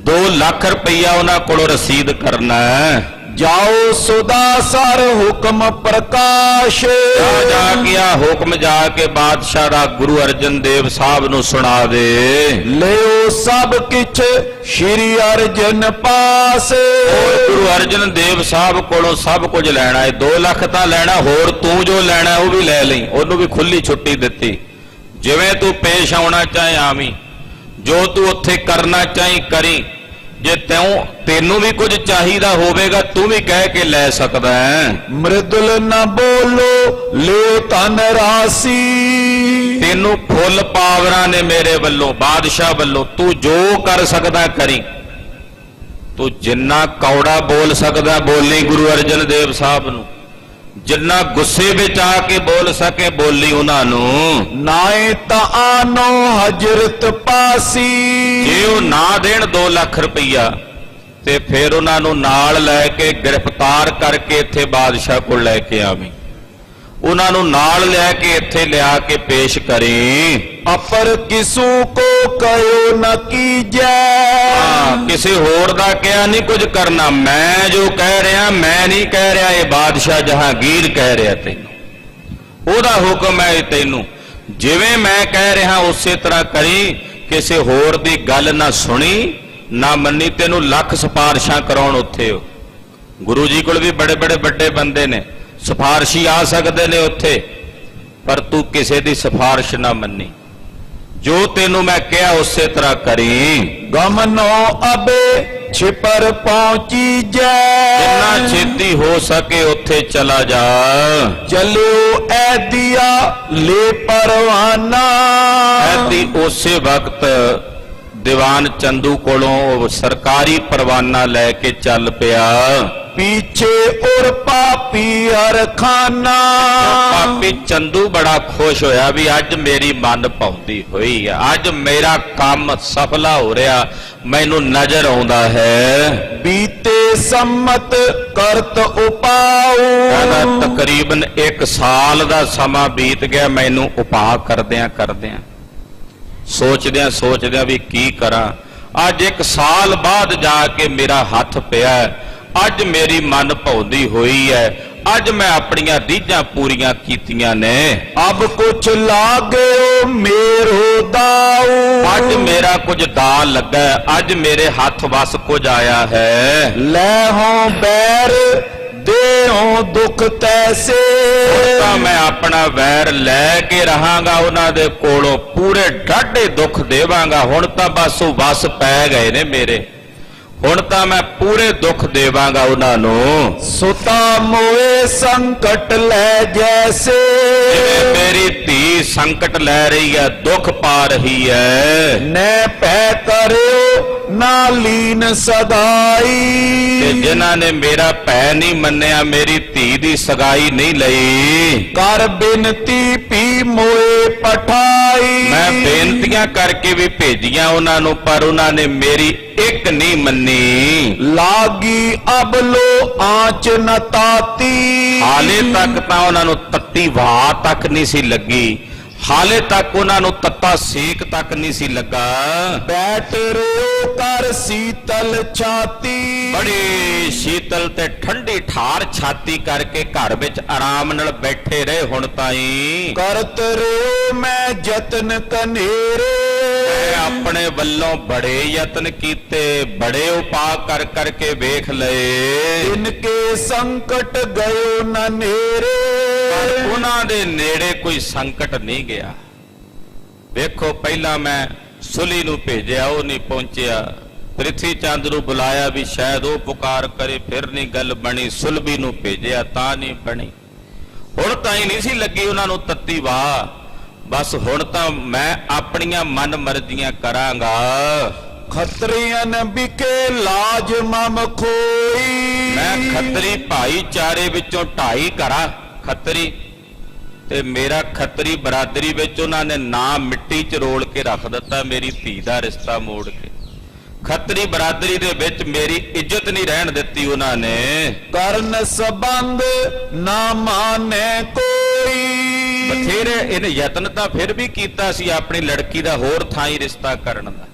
2 ਲੱਖ ਰੁਪਈਆ ਉਹਨਾਂ ਕੋਲੋਂ ਰਸੀਦ ਕਰਨਾ। ਜਾਓ ਸੁਦਾ ਸਰ ਹੁਕਮ ਪ੍ਰਕਾਸ਼। ਜਾ ਕੇ ਆ ਹੁਕਮ ਜਾ ਕੇ ਬਾਦਸ਼ਾਹ ਦਾ ਗੁਰੂ ਅਰਜਨ ਦੇਵ ਸਾਹਿਬ ਨੂੰ ਸੁਣਾ ਦੇ। ਲਿਓ ਸਭ ਕਿਛ ਸ਼੍ਰੀ ਅਰਜਨ ਪਾਸ। ਗੁਰੂ ਅਰਜਨ ਦੇਵ ਸਾਹਿਬ ਕੋਲੋਂ ਸਭ ਕੁਝ ਲੈਣਾ ਹੈ। 2 ਲੱਖ ਤਾਂ ਲੈਣਾ, ਹੋਰ ਤੂੰ ਜੋ ਲੈਣਾ ਉਹ ਵੀ ਲੈ ਲਈ। ਉਹਨੂੰ ਵੀ ਖੁੱਲੀ ਛੁੱਟੀ ਦਿੱਤੀ। ਜਿਵੇਂ ਤੂੰ ਪੇਸ਼ ਆਉਣਾ ਚਾਹੇ ਆਵੀਂ, ਜੋ ਤੂੰ ਉੱਥੇ ਕਰਨਾ ਚਾਹੀ ਕਰੀ। ਜੇ ਤੈਨੂੰ ਵੀ ਕੁਝ ਚਾਹੀਦਾ ਹੋਵੇਗਾ ਤੂੰ ਵੀ ਕਹਿ ਕੇ ਲੈ ਸਕਦਾ ਹੈ। ਮ੍ਰਿਦੁਲ ਨਾ ਬੋਲੋ ਲੈ ਧਨ ਰਾਸੀ। ਤੈਨੂੰ ਫੁੱਲ ਪਾਵਰਾਂ ਨੇ ਮੇਰੇ ਵੱਲੋਂ, ਬਾਦਸ਼ਾਹ ਵੱਲੋਂ। ਤੂੰ ਜੋ ਕਰ ਸਕਦਾ ਕਰੀ। ਤੂੰ ਜਿੰਨਾ ਕੌੜਾ ਬੋਲ ਸਕਦਾ ਬੋਲੀ ਗੁਰੂ ਅਰਜਨ ਦੇਵ ਸਾਹਿਬ ਨੂੰ। ਜਿੰਨਾ ਗੁੱਸੇ ਵਿੱਚ ਆ ਕੇ ਬੋਲ ਸਕੇ ਬੋਲੀ ਉਹਨਾਂ ਨੂੰ। ਨਾਏ ਤਾਂ ਆਨੋ ਹਜਰਤ ਪਾਸੀ। ਜੇ ਉਹ ਨਾ ਦੇਣ 2 ਲੱਖ ਰੁਪਈਆ ਤੇ ਫਿਰ ਉਹਨਾਂ ਨੂੰ ਨਾਲ ਲੈ ਕੇ ਗ੍ਰਿਫਤਾਰ ਕਰਕੇ ਇੱਥੇ ਬਾਦਸ਼ਾਹ ਕੋਲ ਲੈ ਕੇ ਆਵੀਂ। ਉਹਨਾਂ ਨੂੰ ਨਾਲ ਲੈ ਕੇ ਇੱਥੇ ਲਿਆ ਕੇ ਪੇਸ਼ ਕਰੀ। ਅਪਰ ਕਿਸੂ ਕੋ ਕਹਿਓ ਨ ਕੀਜੈ। ਕਿਸੇ ਹੋਰ ਦਾ ਕਿਹਾ ਨਹੀਂ ਕੁਝ ਕਰਨਾ। ਮੈਂ ਜੋ ਕਹਿ ਰਿਹਾ ਮੈਂ ਨਹੀਂ ਕਹਿ ਰਿਹਾ, ਇਹ ਬਾਦਸ਼ਾਹ ਜਹਾਂਗੀਰ ਕਹਿ ਰਿਹਾ ਤੈਨੂੰ। ਉਹਦਾ ਹੁਕਮ ਹੈ ਤੈਨੂੰ। ਜਿਵੇਂ ਮੈਂ ਕਹਿ ਰਿਹਾ ਉਸੇ ਤਰ੍ਹਾਂ ਕਰੀ। ਕਿਸੇ ਹੋਰ ਦੀ ਗੱਲ ਨਾ ਸੁਣੀ ਨਾ ਮੰਨੀ। ਤੈਨੂੰ ਲੱਖ ਸਿਫਾਰਿਸ਼ਾਂ ਕਰਾਉਣ ਉੱਥੇ। ਗੁਰੂ ਜੀ ਕੋਲ ਵੀ ਬੜੇ ਬੜੇ ਵੱਡੇ ਬੰਦੇ ਨੇ, ਸਿਫਾਰਿਸ਼ੀ ਆ ਸਕਦੇ ਨੇ ਉੱਥੇ, ਪਰ ਤੂੰ ਕਿਸੇ ਦੀ ਸਿਫਾਰਿਸ਼ ਨਾ ਮੰਨੀ। ਜੋ ਤੈਨੂੰ ਮੈਂ ਕਿਹਾ ਉਸੇ ਤਰ੍ਹਾਂ ਕਰੀ। ਗਮਨੋ ਅਬੇ ਛਿਪਰ ਪਹੁੰਚੀ ਜੈ। ਜਿੰਨਾ ਛੇਤੀ ਹੋ ਸਕੇ ਉੱਥੇ ਚਲਾ ਜਾ। ਚਲਿਓ ਐਦੀਆ ਲੈ ਪਰਵਾਨਾ। ਐਦੀ ਉਸੇ ਵਕਤ ਦੀਵਾਨ ਚੰਦੂ ਕੋਲੋਂ ਸਰਕਾਰੀ ਪਰਵਾਨਾ ਲੈ ਕੇ ਚੱਲ ਪਿਆ। ਪੀਛੇ ਉਰ ਪਾਪੀ ਅਰਖਾਨਾ। ਪਾਪੀ ਚੰਦੂ ਬੜਾ ਖੁਸ਼ ਹੋਇਆ ਵੀ ਅੱਜ ਮੇਰੀ ਮਨ ਭਾਉਂਦੀ ਹੋਈ ਹੈ। ਅੱਜ ਮੇਰਾ ਕੰਮ ਸਫਲਾ ਹੋ ਰਿਹਾ, ਮੈਨੂੰ ਨਜ਼ਰ ਆਉਂਦਾ ਹੈ। ਬੀਤੇ ਸੰਮਤ ਕਰਤ ਉਪਾਉ। ਕਹਿੰਦਾ ਤਕਰੀਬਨ 1 ਸਾਲ ਦਾ ਸਮਾਂ ਬੀਤ ਗਿਆ ਮੈਨੂੰ ਉਪਾਅ ਕਰਦਿਆਂ ਸੋਚਦਿਆਂ ਵੀ ਕੀ ਕਰਾਂ। ਅੱਜ 1 ਸਾਲ ਬਾਅਦ ਜਾ ਕੇ ਮੇਰਾ ਹੱਥ ਪਿਆ। ਅੱਜ ਮੇਰੀ ਮਨ ਭਾਉਂਦੀ ਹੋਈ ਹੈ। ਅੱਜ ਮੈਂ ਆਪਣੀਆਂ ਰੀਝਾਂ ਪੂਰੀਆਂ ਕੀਤੀਆਂ ਨੇ। ਅਬ ਕੁਛ ਲਾਗਿਓ ਮੇਰੋ ਦਾਉ। ਅੱਜ ਮੇਰਾ ਕੁਝ ਦਾ ਲੱਗਾ। ਅੱਜ ਮੇਰੇ ਹੱਥ ਵਸ ਕੁਝ ਆਇਆ ਹੈ। ਲੈ ਹੋ ਬੈਰ ਦੇਹੋ ਦੁੱਖ ਤੈਸੇ। ਤਾਂ ਮੈਂ ਆਪਣਾ ਵੈਰ ਲੈ ਕੇ ਰਹਾਂਗਾ ਉਹਨਾਂ ਦੇ ਕੋਲੋਂ। ਪੂਰੇ ਡਾਢੇ ਦੁੱਖ ਦੇਵਾਂਗਾ। ਹੁਣ ਤਾਂ ਬਸ ਉਹ ਵਸ ਪੈ ਗਏ ਨੇ ਮੇਰੇ। ਹੁਣ ਤਾਂ ਮੈਂ ਪੂਰੇ ਦੁੱਖ ਦੇਵਾਂਗਾ ਉਹਨਾਂ ਨੂੰ। ਸੁਤਾ ਮੋਏ ਸੰਕਟ ਲੈ ਜੈਸੇ। ਜਿਵੇਂ ਮੇਰੀ ਧੀ ਸੰਕਟ ਲੈ ਰਹੀ ਹੈ, ਦੁੱਖ ਪਾ ਰਹੀ ਹੈ। ਨੈ ਪੈ ਕਰਿਓ ਨਾ ਲੀਨ ਤੇ ਸਦਾਈ। ਜਿਨ੍ਹਾਂ ਨੇ ਮੇਰਾ ਭੈ ਨਹੀਂ ਮੰਨਿਆ, ਮੇਰੀ ਧੀ ਦੀ ਸਗਾਈ ਨਹੀਂ ਲਈ, ਕਰ ਬਿਨਤੀ ਪੀ ਮੋਏ ਪਠਾਈ। ਮੈਂ ਬੇਨਤੀਆਂ ਕਰਕੇ ਵੀ ਭੇਜੀਆਂ ਉਹਨਾਂ ਨੂੰ, ਪਰ ਉਹਨਾਂ ਨੇ ਮੇਰੀ ਇੱਕ ਨਹੀਂ ਮੰਨੀ। ਲਾਗੀ ਅਬਲੋ ਆਂਚ ਨ ਤਾਤੀ। ਹਾਲੇ ਤੱਕ ਤਾਂ ਉਹਨਾਂ ਨੂੰ ਤੱਤੀ ਵਾਹ ਤੱਕ ਨਹੀਂ ਸੀ ਲੱਗੀ, ਹਾਲੇ ਤੱਕ ਉਹਨਾਂ ਨੂੰ ਤੱਤਾ ਸੇਕ ਤੱਕ ਨਹੀਂ ਸੀ ਲੱਗਾ। ਬੈਠ ਰਿਓ ਕਰ ਸੀਤਲ ਛਾਤੀ। ਬੜੀ ਸ਼ੀਤਲ ਤੇ ਠੰਡੀ ਠਾਰ ਛਾਤੀ ਕਰਕੇ ਘਰ ਵਿੱਚ ਆਰਾਮ ਨਾਲ ਬੈਠੇ ਰਹੇ ਹੁਣ ਤਾਈਂ। ਕਰਤ ਰਿਓ ਮੈਂ ਯਤਨ ਕਨੇਰੇ। ਮੈਂ ਆਪਣੇ ਵੱਲੋਂ ਬੜੇ ਯਤਨ ਕੀਤੇ, ਬੜੇ ਉਪਾਅ ਕਰ ਕਰਕੇ ਵੇਖ ਲਏ, ਇਨਕੇ ਸੰਕਟ ਗਇਓ ਨ ਨੇਰੇ। ਪਰ ਉਹਨਾਂ ਦੇ ਨੇੜੇ ਕੋਈ ਸੰਕਟ ਨਹੀਂ ਗਿਆ। ਵੇਖੋ, ਪਹਿਲਾਂ ਮੈਂ ਸੁਲੀ ਨੂੰ ਭੇਜਿਆ, ਉਹ ਨਹੀਂ ਪਹੁੰਚਿਆ। ਪ੍ਰਿਥੀ ਚੰਦ ਨੂੰ ਬੁਲਾਇਆ ਵੀ ਸ਼ਾਇਦ ਉਹ ਪੁਕਾਰ ਕਰੇ, ਫਿਰ ਨਹੀਂ ਗੱਲ ਬਣੀ। ਸੁਲਭੀ ਨੂੰ ਭੇਜਿਆ ਤਾਂ ਨਹੀਂ ਬਣੀ। ਹੁਣ ਤਾਂ ਹੀ ਨਹੀਂ ਸੀ ਲੱਗੀ ਉਹਨਾਂ ਨੂੰ ਤੱਤੀ ਵਾਹ। ਬਸ ਹੁਣ ਤਾਂ ਮੈਂ ਆਪਣੀਆਂ ਮਨ ਮਰਜ਼ੀਆਂ ਕਰਾਂਗਾ। ਖਤਰੀਆਂ ਬਿਕੇ ਲਾਜ ਮਮ ਖੋਈ। ਮੈਂ ਖੱਤਰੀ ਭਾਈਚਾਰੇ ਵਿੱਚੋਂ ਢਾਈ ਕਰਾਂ ਖੱਤਰੀ, ਤੇ ਮੇਰਾ ਖੱਤਰੀ ਬਰਾਦਰੀ ਵਿੱਚ ਉਹਨਾਂ ਨੇ ਨਾਂ ਮਿੱਟੀ 'ਚ ਰੋਲ ਕੇ ਰੱਖ ਦਿੱਤਾ, ਮੇਰੀ ਧੀ ਦਾ ਰਿਸ਼ਤਾ ਮੋੜ ਕੇ। ਖੱਤਰੀ ਬਰਾਦਰੀ ਦੇ ਵਿੱਚ ਮੇਰੀ ਇੱਜ਼ਤ ਨਹੀਂ ਰਹਿਣ ਦਿੱਤੀ ਉਹਨਾਂ ਨੇ। ਕਰਨ ਸਬੰਧ ਨਾ ਮਾਨੇ ਕੋਈ। ਬਥੇਰੇ ਇਹਨੇ ਯਤਨ ਤਾਂ ਫਿਰ ਵੀ ਕੀਤਾ ਸੀ ਆਪਣੀ ਲੜਕੀ ਦਾ ਹੋਰ ਥਾਈਂ ਰਿਸ਼ਤਾ ਕਰਨ ਦਾ,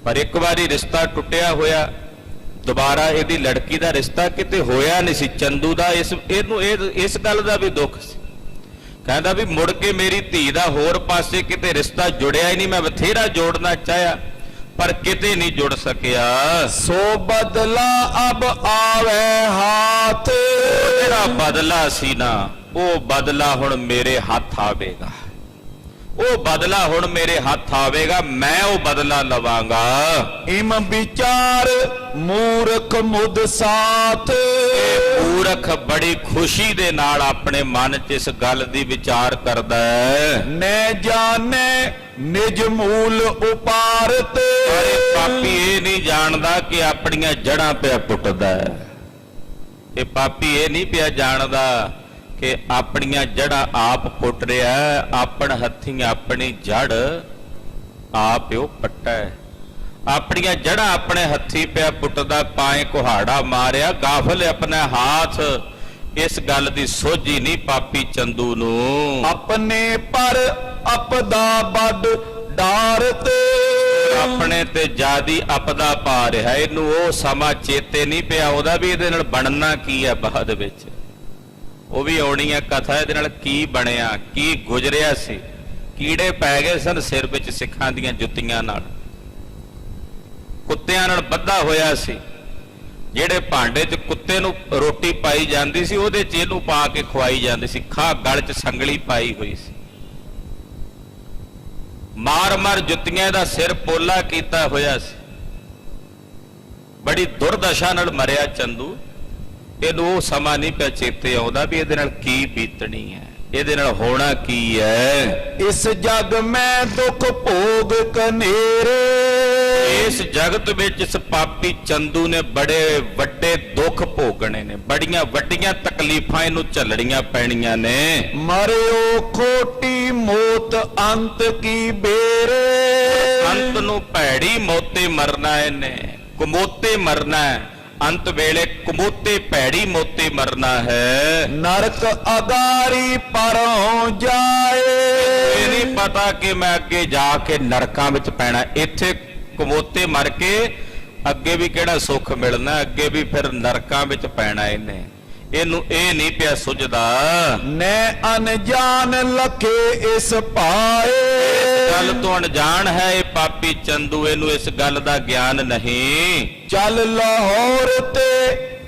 ਪਰ ਇੱਕ ਵਾਰੀ ਰਿਸ਼ਤਾ ਟੁੱਟਿਆ ਹੋਇਆ, ਦੁਬਾਰਾ ਇਹਦੀ ਲੜਕੀ ਦਾ ਰਿਸ਼ਤਾ ਕਿਤੇ ਹੋਇਆ ਨਹੀਂ ਸੀ। ਚੰਦੂ ਦਾ ਇਸ ਗੱਲ ਦਾ ਵੀ ਦੁੱਖ ਸੀ। ਕਹਿੰਦਾ ਵੀ ਮੁੜ ਕੇ ਮੇਰੀ ਧੀ ਦਾ ਹੋਰ ਪਾਸੇ ਕਿਤੇ ਰਿਸ਼ਤਾ ਜੁੜਿਆ ਹੀ ਨਹੀਂ। ਮੈਂ ਬਥੇਰਾ ਜੋੜਨਾ ਚਾਹਿਆ ਪਰ ਕਿਤੇ ਨਹੀਂ ਜੁੜ ਸਕਿਆ। ਸੋ ਬਦਲਾ ਅਬ ਆਵੇ ਹਾਥ। ਜਿਹੜਾ ਬਦਲਾ ਸੀ ਨਾ, ਉਹ ਬਦਲਾ ਹੁਣ ਮੇਰੇ ਹੱਥ ਆਵੇਗਾ। ਉਹ ਬਦਲਾ ਹੁਣ ਮੇਰੇ ਹੱਥ ਆਵੇਗਾ, ਮੈਂ ਉਹ ਬਦਲਾ ਲਵਾਂਗਾ। ਇਮ ਵਿਚਾਰ ਮੂਰਖ ਮੁਦ ਸਾਥ। ਮੂਰਖ ਬੜੀ ਖੁਸ਼ੀ ਦੇ ਨਾਲ ਆਪਣੇ ਮਨ 'ਚ ਇਸ ਗੱਲ ਦੀ ਵਿਚਾਰ ਕਰਦਾ ਹੈ। ਨੇ ਜਾਣੇ ਨਿਜ ਮੂਲ ਉਪਾਰਤ। ਪਰ ਪਾਪੀ ਇਹ ਨਹੀਂ ਜਾਣਦਾ ਕਿ ਆਪਣੀਆਂ ਜੜਾਂ ਪਿਆ ਪੁੱਟਦਾ ਹੈ। ਇਹ ਪਾਪੀ ਇਹ ਨਹੀਂ ਪਿਆ ਜਾਣਦਾ ਕਿ ਆਪਣੀਆਂ ਜੜਾਂ ਆਪ ਪੁੱਟ ਰਿਹਾ, ਆਪਣ ਹੱਥੀਂ ਆਪਣੀ ਜੜ ਆਪ ਉਹ ਪੱਟਾ ਹੈ। ਆਪਣੀਆਂ ਜੜਾਂ ਆਪਣੇ ਹੱਥੀ ਪਿਆ ਪੁੱਟਦਾ, ਪਾਏ ਕੁਹਾੜਾ ਮਾਰਿਆ ਗਾਫਲ ਆਪਣੇ ਹਾਥ। ਇਸ ਗੱਲ ਦੀ ਸੋਝੀ ਨਹੀਂ ਪਾਪੀ ਚੰਦੂ ਨੂੰ। ਆਪਣੇ ਪਰ ਅਪਦਾ ਵੱਡ ਡਾਰਤ। ਆਪਣੇ ਤੇ ਜਿਆਦੀ ਆਪਦਾ ਪਾ ਰਿਹਾ, ਇਹਨੂੰ ਉਹ ਸਮਾਂ ਚੇਤੇ ਨਹੀਂ ਪਿਆ ਉਹਦਾ ਵੀ ਇਹਦੇ ਨਾਲ ਬਣਨਾ ਕੀ ਹੈ ਬਾਅਦ ਵਿੱਚ। ਉਹ ਵੀ ਆਉਣੀ ਹੈ ਕਥਾ, ਇਹਦੇ ਨਾਲ ਕੀ ਬਣਿਆ, ਕੀ ਗੁਜ਼ਰਿਆ ਸੀ। ਕੀੜੇ ਪੈ ਗਏ ਸਨ ਸਿਰ ਵਿੱਚ ਸਿੱਖਾਂ ਦੀਆਂ ਜੁੱਤੀਆਂ ਨਾਲ, ਕੁੱਤਿਆਂ ਨਾਲ ਬੱਧਾ ਹੋਇਆ ਸੀ। ਜਿਹੜੇ ਭਾਂਡੇ 'ਚ ਕੁੱਤੇ ਨੂੰ ਰੋਟੀ ਪਾਈ ਜਾਂਦੀ ਸੀ, ਉਹਦੇ 'ਚ ਇਹਨੂੰ ਪਾ ਕੇ ਖਵਾਈ ਜਾਂਦੀ ਸੀ। ਖਾਂ ਗਲ 'ਚ ਸੰਗਲੀ ਪਾਈ ਹੋਈ ਸੀ। ਮਾਰ ਮਾਰ ਜੁੱਤੀਆਂ ਦਾ ਸਿਰ ਪੋਲਾ ਕੀਤਾ ਹੋਇਆ ਸੀ। ਬੜੀ ਦੁਰਦਸ਼ਾ ਨਾਲ ਮਰਿਆ ਚੰਦੂ। ਇਹਨੂੰ ਉਹ ਸਮਾਂ ਨਹੀਂ ਪਿਆ ਚੇਤੇ ਆਉਂਦਾ ਵੀ ਇਹਦੇ ਨਾਲ ਕੀ ਬੀਤਣੀ ਹੈ, ਇਹਦੇ ਨਾਲ ਹੋਣਾ ਕੀ ਹੈ। ਇਸ ਜਗ ਮੈਂ ਦੁੱਖ ਭੋਗ ਕਨੇਰੇ। ਇਸ ਜਗਤ ਵਿੱਚ ਇਸ ਪਾਪੀ ਚੰਦੂ ਨੇ ਬੜੇ ਵੱਡੇ ਦੁੱਖ ਭੋਗਣੇ ਨੇ, ਬੜੀਆਂ ਵੱਡੀਆਂ ਤਕਲੀਫਾਂ ਇਹਨੂੰ ਝੱਲਣੀਆਂ ਪੈਣੀਆਂ ਨੇ। ਮਰਿਓ ਖੋਟੀ ਮੌਤ ਅੰਤ ਕੀ ਬੇਰੇ। ਅੰਤ ਨੂੰ ਭੈੜੀ ਮੌਤੇ ਮਰਨਾ ਇਹਨੇ, ਕੁਮੋਤੇ ਮਰਨਾ ਹੈ। ਅੰਤ ਵੇਲੇ ਕੁਮੋਤੇ ਭੈੜੀ ਮੌਤੇ ਮਰਨਾ ਹੈ। ਨਰਕ ਅਗਾਰੀ ਪਰੋਂ ਜਾਏ। ਇਹ ਨਹੀਂ ਪਤਾ ਕਿ ਮੈਂ ਅੱਗੇ ਜਾ ਕੇ ਨਰਕਾਂ ਵਿੱਚ ਪੈਣਾ। ਇੱਥੇ ਕੁਮੋਤੇ ਮਰ ਕੇ ਅੱਗੇ ਵੀ ਕਿਹੜਾ ਸੁੱਖ ਮਿਲਣਾ, ਅੱਗੇ ਵੀ ਫਿਰ ਨਰਕਾਂ ਵਿੱਚ ਪੈਣਾ ਇਹਨੇ। ਇਹਨੂੰ ਇਹ ਨਹੀਂ ਪਿਆ ਸੁਝਦਾ। ਨੇ ਅਨਜਾਨ ਲਖੇ ਇਸ ਪਾਏ। ਗੱਲ ਤੋਂ ਅਣਜਾਣ ਹੈ ਇਹ ਪਾਪੀ ਚੰਦੂ, ਇਹਨੂੰ ਇਸ ਗੱਲ ਦਾ ਗਿਆਨ ਨਹੀਂ। ਚੱਲ ਲਾਹੌਰ ਤੇ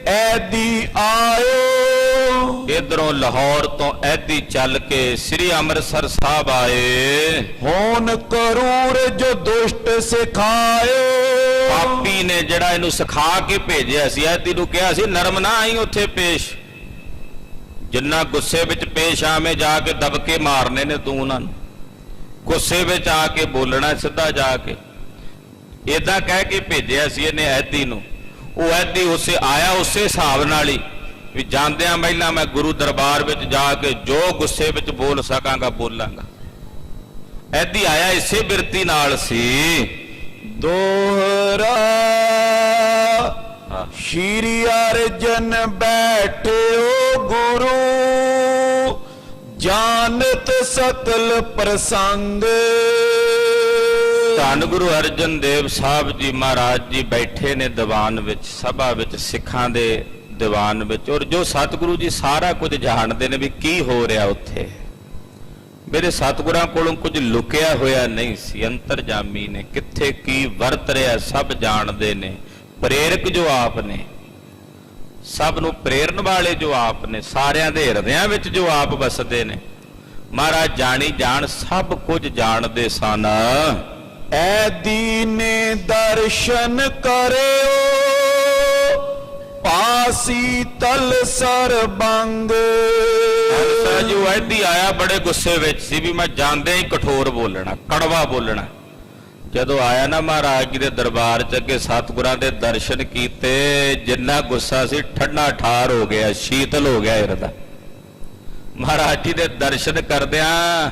ਐਦੀ ਆਇਓ। ਇਧਰੋਂ ਲਾਹੌਰ ਤੋਂ ਐਦੀ ਚੱਲ ਕੇ ਸ੍ਰੀ ਅੰਮ੍ਰਿਤਸਰ ਸਾਹਿਬ ਆਏ। ਹੋਣ ਕਰੂਰ ਜੋ ਦੁਸ਼ਟ ਸਿਖਾਇਓ। ਪਾਪੀ ਨੇ ਜਿਹੜਾ ਇਹਨੂੰ ਸਿਖਾ ਕੇ ਭੇਜਿਆ ਸੀ, ਐਦੀ ਨੂੰ ਕਿਹਾ ਸੀ ਨਰਮ ਨਾ ਆਈ ਉੱਥੇ ਪੇਸ਼, ਜਿੰਨਾ ਗੁੱਸੇ ਵਿੱਚ ਪੇਸ਼ ਆਵੇਂ ਜਾ ਕੇ ਦਬਕੇ ਮਾਰਨੇ ਨੇ ਤੂੰ ਉਹਨਾਂ ਨੂੰ। ਗੁੱਸੇ ਵਿੱਚ ਆ ਕੇ ਬੋਲਣਾ ਸਿੱਧਾ ਜਾ ਕੇ। ਏਦਾਂ ਕਹਿ ਕੇ ਭੇਜਿਆ ਸੀ ਇਹਨੇ ਐਦੀ ਨੂੰ। ਉਹ ਐਦੀ ਉਸੇ ਆਇਆ ਉਸੇ ਹਿਸਾਬ ਨਾਲ ਹੀ ਵੀ ਜਾਂਦਿਆਂ ਪਹਿਲਾਂ ਮੈਂ ਗੁਰੂ ਦਰਬਾਰ ਵਿੱਚ ਜਾ ਕੇ ਜੋ ਗੁੱਸੇ ਵਿੱਚ ਬੋਲ ਸਕਾਂਗਾ ਬੋਲਾਂਗਾ। ਐਦੀ ਆਇਆ ਇਸੇ ਬਿਰਤੀ ਨਾਲ ਸੀ। ਦੋਹਰਾ ਸ਼੍ਰੀ ਅਰਜਨ ਬੈਠਿਓ ਗੁਰੂ, ਜਾਣਤ ਸਕਲ ਪ੍ਰਸੰਗ। ਧੰਨ ਗੁਰੂ ਅਰਜਨ ਦੇਵ ਸਾਹਿਬ ਜੀ ਮਹਾਰਾਜ ਜੀ ਬੈਠੇ ਨੇ ਦੀਵਾਨ ਵਿੱਚ, ਸਭਾ ਵਿੱਚ, ਸਿੱਖਾਂ ਦੇ ਦੀਵਾਨ ਵਿੱਚ, ਔਰ ਜੋ ਸਤਿਗੁਰੂ ਜੀ ਸਾਰਾ ਕੁਝ ਜਾਣਦੇ ਨੇ ਵੀ ਕੀ ਹੋ ਰਿਹਾ ਉੱਥੇ। ਮੇਰੇ ਸਤਿਗੁਰਾਂ ਕੋਲੋਂ ਕੁਝ ਲੁਕਿਆ ਹੋਇਆ ਨਹੀਂ ਸੀ, ਅੰਤਰਜਾਮੀ ਨੇ, ਕਿੱਥੇ ਕੀ ਵਰਤ ਰਿਹਾ ਸਭ ਜਾਣਦੇ ਨੇ। ਪ੍ਰੇਰਕ ਜੋ ਆਪ ਨੇ, ਸਭ ਨੂੰ ਪ੍ਰੇਰਨ ਵਾਲੇ ਜੋ ਆਪ ਨੇ, ਸਾਰਿਆਂ ਦੇ ਹਿਰਦਿਆਂ ਵਿੱਚ ਜੋ ਆਪ ਵਸਦੇ ਨੇ, ਮਹਾਰਾਜ ਜਾਣੀ ਜਾਣ ਸਭ ਕੁਝ ਜਾਣਦੇ ਸਨ। ਐਦੀ ਨੇ ਦਰਸ਼ਨ ਕਰਿਓ, ਪਾਸੀ ਤਲ ਸਰਬੰਗ। ਜੋ ਐਦੀ ਆਇਆ ਬੜੇ ਗੁੱਸੇ ਵਿੱਚ ਸੀ ਵੀ ਮੈਂ ਜਾਂਦਿਆਂ ਹੀ ਕਠੋਰ ਬੋਲਣਾ, ਕੜਵਾ ਬੋਲਣਾ। ਜਦੋਂ ਆਇਆ ਨਾ ਮਹਾਰਾਜ ਜੀ ਦੇ ਦਰਬਾਰ 'ਚ, ਅੱਗੇ ਸਤਿਗੁਰਾਂ ਦੇ ਦਰਸ਼ਨ ਕੀਤੇ, ਜਿੰਨਾ ਗੁੱਸਾ ਸੀ ਠੰਡਾ ਠਾਰ ਹੋ ਗਿਆ, ਸ਼ੀਤਲ ਹੋ ਗਿਆ ਹਿਰਦਾ। ਮਹਾਰਾਜ ਜੀ ਦੇ ਦਰਸ਼ਨ ਕਰਦਿਆਂ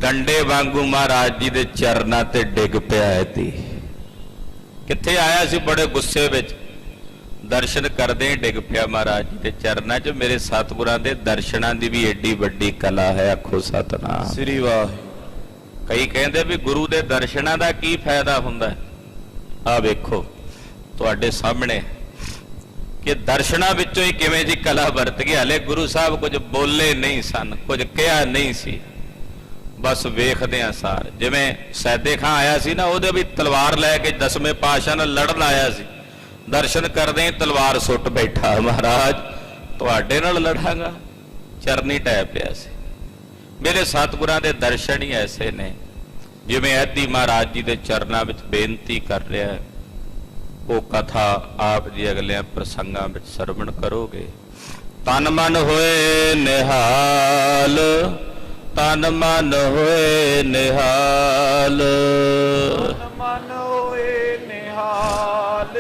ਡੰਡੇ ਵਾਂਗੂ ਮਹਾਰਾਜ ਜੀ ਦੇ ਚਰਨਾਂ ਤੇ ਡਿੱਗ ਪਿਆ ਐਦੀ। ਕਿੱਥੇ ਆਇਆ ਸੀ ਬੜੇ ਗੁੱਸੇ ਵਿੱਚ, ਦਰਸ਼ਨ ਕਰਦੇ ਹੀ ਡਿੱਗ ਪਿਆ ਮਹਾਰਾਜ ਜੀ ਦੇ ਚਰਨਾਂ 'ਚ। ਮੇਰੇ ਸਤਿਗੁਰਾਂ ਦੇ ਦਰਸ਼ਨਾਂ ਦੀ ਵੀ ਏਡੀ ਵੱਡੀ ਕਲਾ ਹੈ, ਆਖੋ ਸਤਿਨਾਮ ਸ੍ਰੀ ਵਾਹਿ। ਕਈ ਕਹਿੰਦੇ ਵੀ ਗੁਰੂ ਦੇ ਦਰਸ਼ਨਾਂ ਦਾ ਕੀ ਫਾਇਦਾ ਹੁੰਦਾ। ਆਹ ਵੇਖੋ ਤੁਹਾਡੇ ਸਾਹਮਣੇ ਕਿ ਦਰਸ਼ਨਾਂ ਵਿੱਚੋਂ ਹੀ ਕਿਵੇਂ ਜੀ ਕਲਾ ਵਰਤ ਗਈ। ਹਲੇ ਗੁਰੂ ਸਾਹਿਬ ਕੁਝ ਬੋਲੇ ਨਹੀਂ ਸਨ, ਕੁਝ ਕਿਹਾ ਨਹੀਂ ਸੀ, ਬਸ ਵੇਖਦੇ ਆ ਸਾਰ। ਜਿਵੇਂ ਸੈਦੇ ਖਾਂ ਆਇਆ ਸੀ ਨਾ, ਉਹਦੇ ਵੀ ਤਲਵਾਰ ਲੈ ਕੇ 10ਵੇਂ ਪਾਤਸ਼ਾਹ ਨਾਲ ਲੜਨ ਆਇਆ ਸੀ, ਦਰਸ਼ਨ ਕਰਦੇ ਹੀ ਤਲਵਾਰ ਸੁੱਟ ਬੈਠਾ, ਮਹਾਰਾਜ ਤੁਹਾਡੇ ਨਾਲ ਲੜਾਂਗਾ, ਚਰਨੀ ਟੈ ਪਿਆ ਸੀ। ਮੇਰੇ ਸਤਿਗੁਰਾਂ ਦੇ ਦਰਸ਼ਨ ਹੀ ਐਸੇ ਨੇ, ਜਿਵੇਂ ਐਦੀ ਮਹਾਰਾਜ ਜੀ ਦੇ ਚਰਨਾਂ ਵਿੱਚ ਬੇਨਤੀ ਕਰ ਰਿਹਾ ਹੈ। ਉਹ ਕਥਾ ਆਪ ਜੀ ਅਗਲੇ ਪ੍ਰਸੰਗਾਂ ਵਿੱਚ ਸਰਵਣ ਕਰੋਗੇ। ਤਨ ਮਨ ਹੋਏ ਨਿਹਾਲ, ਤਨ ਮਨ ਹੋਏ ਨਿਹਾਲ, ਤਨ ਮਨ ਹੋਏ ਨਿਹਾਲ,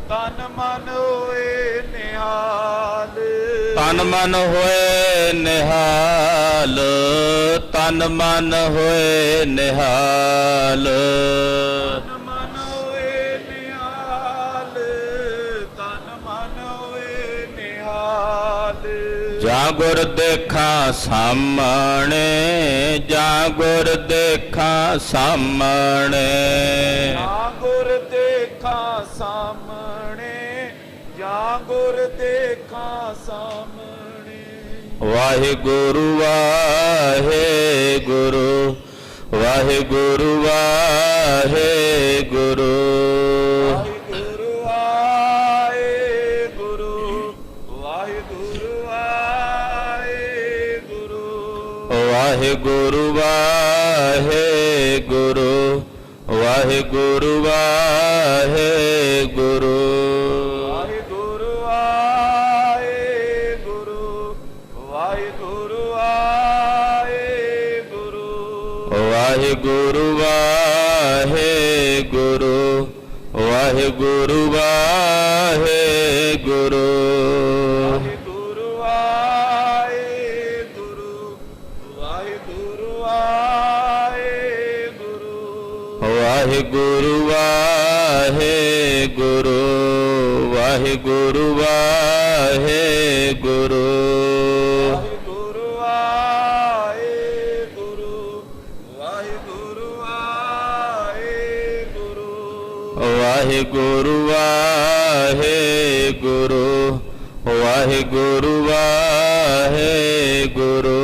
ਤਨ ਮਨ ਹੋਏ ਨਿਹਾਲ, ਤਨ ਮਨ ਹੋਏ ਨਿਹਾਲ, ਤਨ ਮਨ ਹੋਏ ਨਿਹਾਲ, ਤਨ ਮਨ ਹੋਏ ਨਿਹਾਲ, ਤਨ ਮਨ ਹੋਏ ਨਿਹਾਲ। ਜਾਂ ਗੁਰ ਦੇਖਾਂ ਸਾਹਮਣੇ, ਜਾਂ ਗੁਰ ਦੇਖਾਂ ਸਾਹਮਣੇ, ਜਾਂ ਗੁਰ ਦੇਖਾਂ ਸਾਹਮਣੇ, ਜਾਂ ਗੁਰ ਦੇਖਾਂ ਸਾਹਮਣੇ। ਵਾਹਿਗੁਰੂ ਵਾਹਿਗੁਰੂ, ਵਾਹਿਗੁਰੂ ਵਾਹਿਗੁਰੂ, ਵਾਹਿਗੁਰੂ ਵਾਹਿਗੁਰੂ, ਵਾਹਿਗੁਰੂ ਵਾਹਿਗੁਰੂ, ਵਾਹਿਗੁਰੂ ਵਾਹਿਗੁਰੂ, ਵਾਹਿਗੁਰੂ ਵਾਹਿਗੁਰੂ, ਵਾਹਿਗੁਰੂ ਵਾਹਿਗੁਰੂ, ਵਾਹਿਗੁਰੂ ਵਾਹਿਗੁਰੂ, ਵਾਹਿਗੁਰੂ ਵਾਹਿਗੁਰੂ, ਵਾਹਿਗੁਰੂ ਵਾਹਿਗੁਰੂ, ਵਾਹਿਗੁਰੂ ਵਾਹਿਗੁਰੂ, ਵਾਹਿਗੁਰੂ ਵਾਹਿਗੁਰੂ, ਵਾਹਿਗੁਰੂ ਵਾਹਿਗੁਰੂ, ਵਾਹਿਗੁਰੂ ਵਾਹਿਗੁਰੂ, ਵਾਹਿਗੁਰੂ ਵਾਹਿਗੁਰੂ, ਵਾਹਿਗੁਰੂ ਵਾਹਿਗੁਰੂ, ਵਾਹਿਗੁਰੂ ਵਾਹਿਗੁਰੂ, ਵਾਹਿਗੁਰੂ ਵਾਹਿਗੁਰੂ,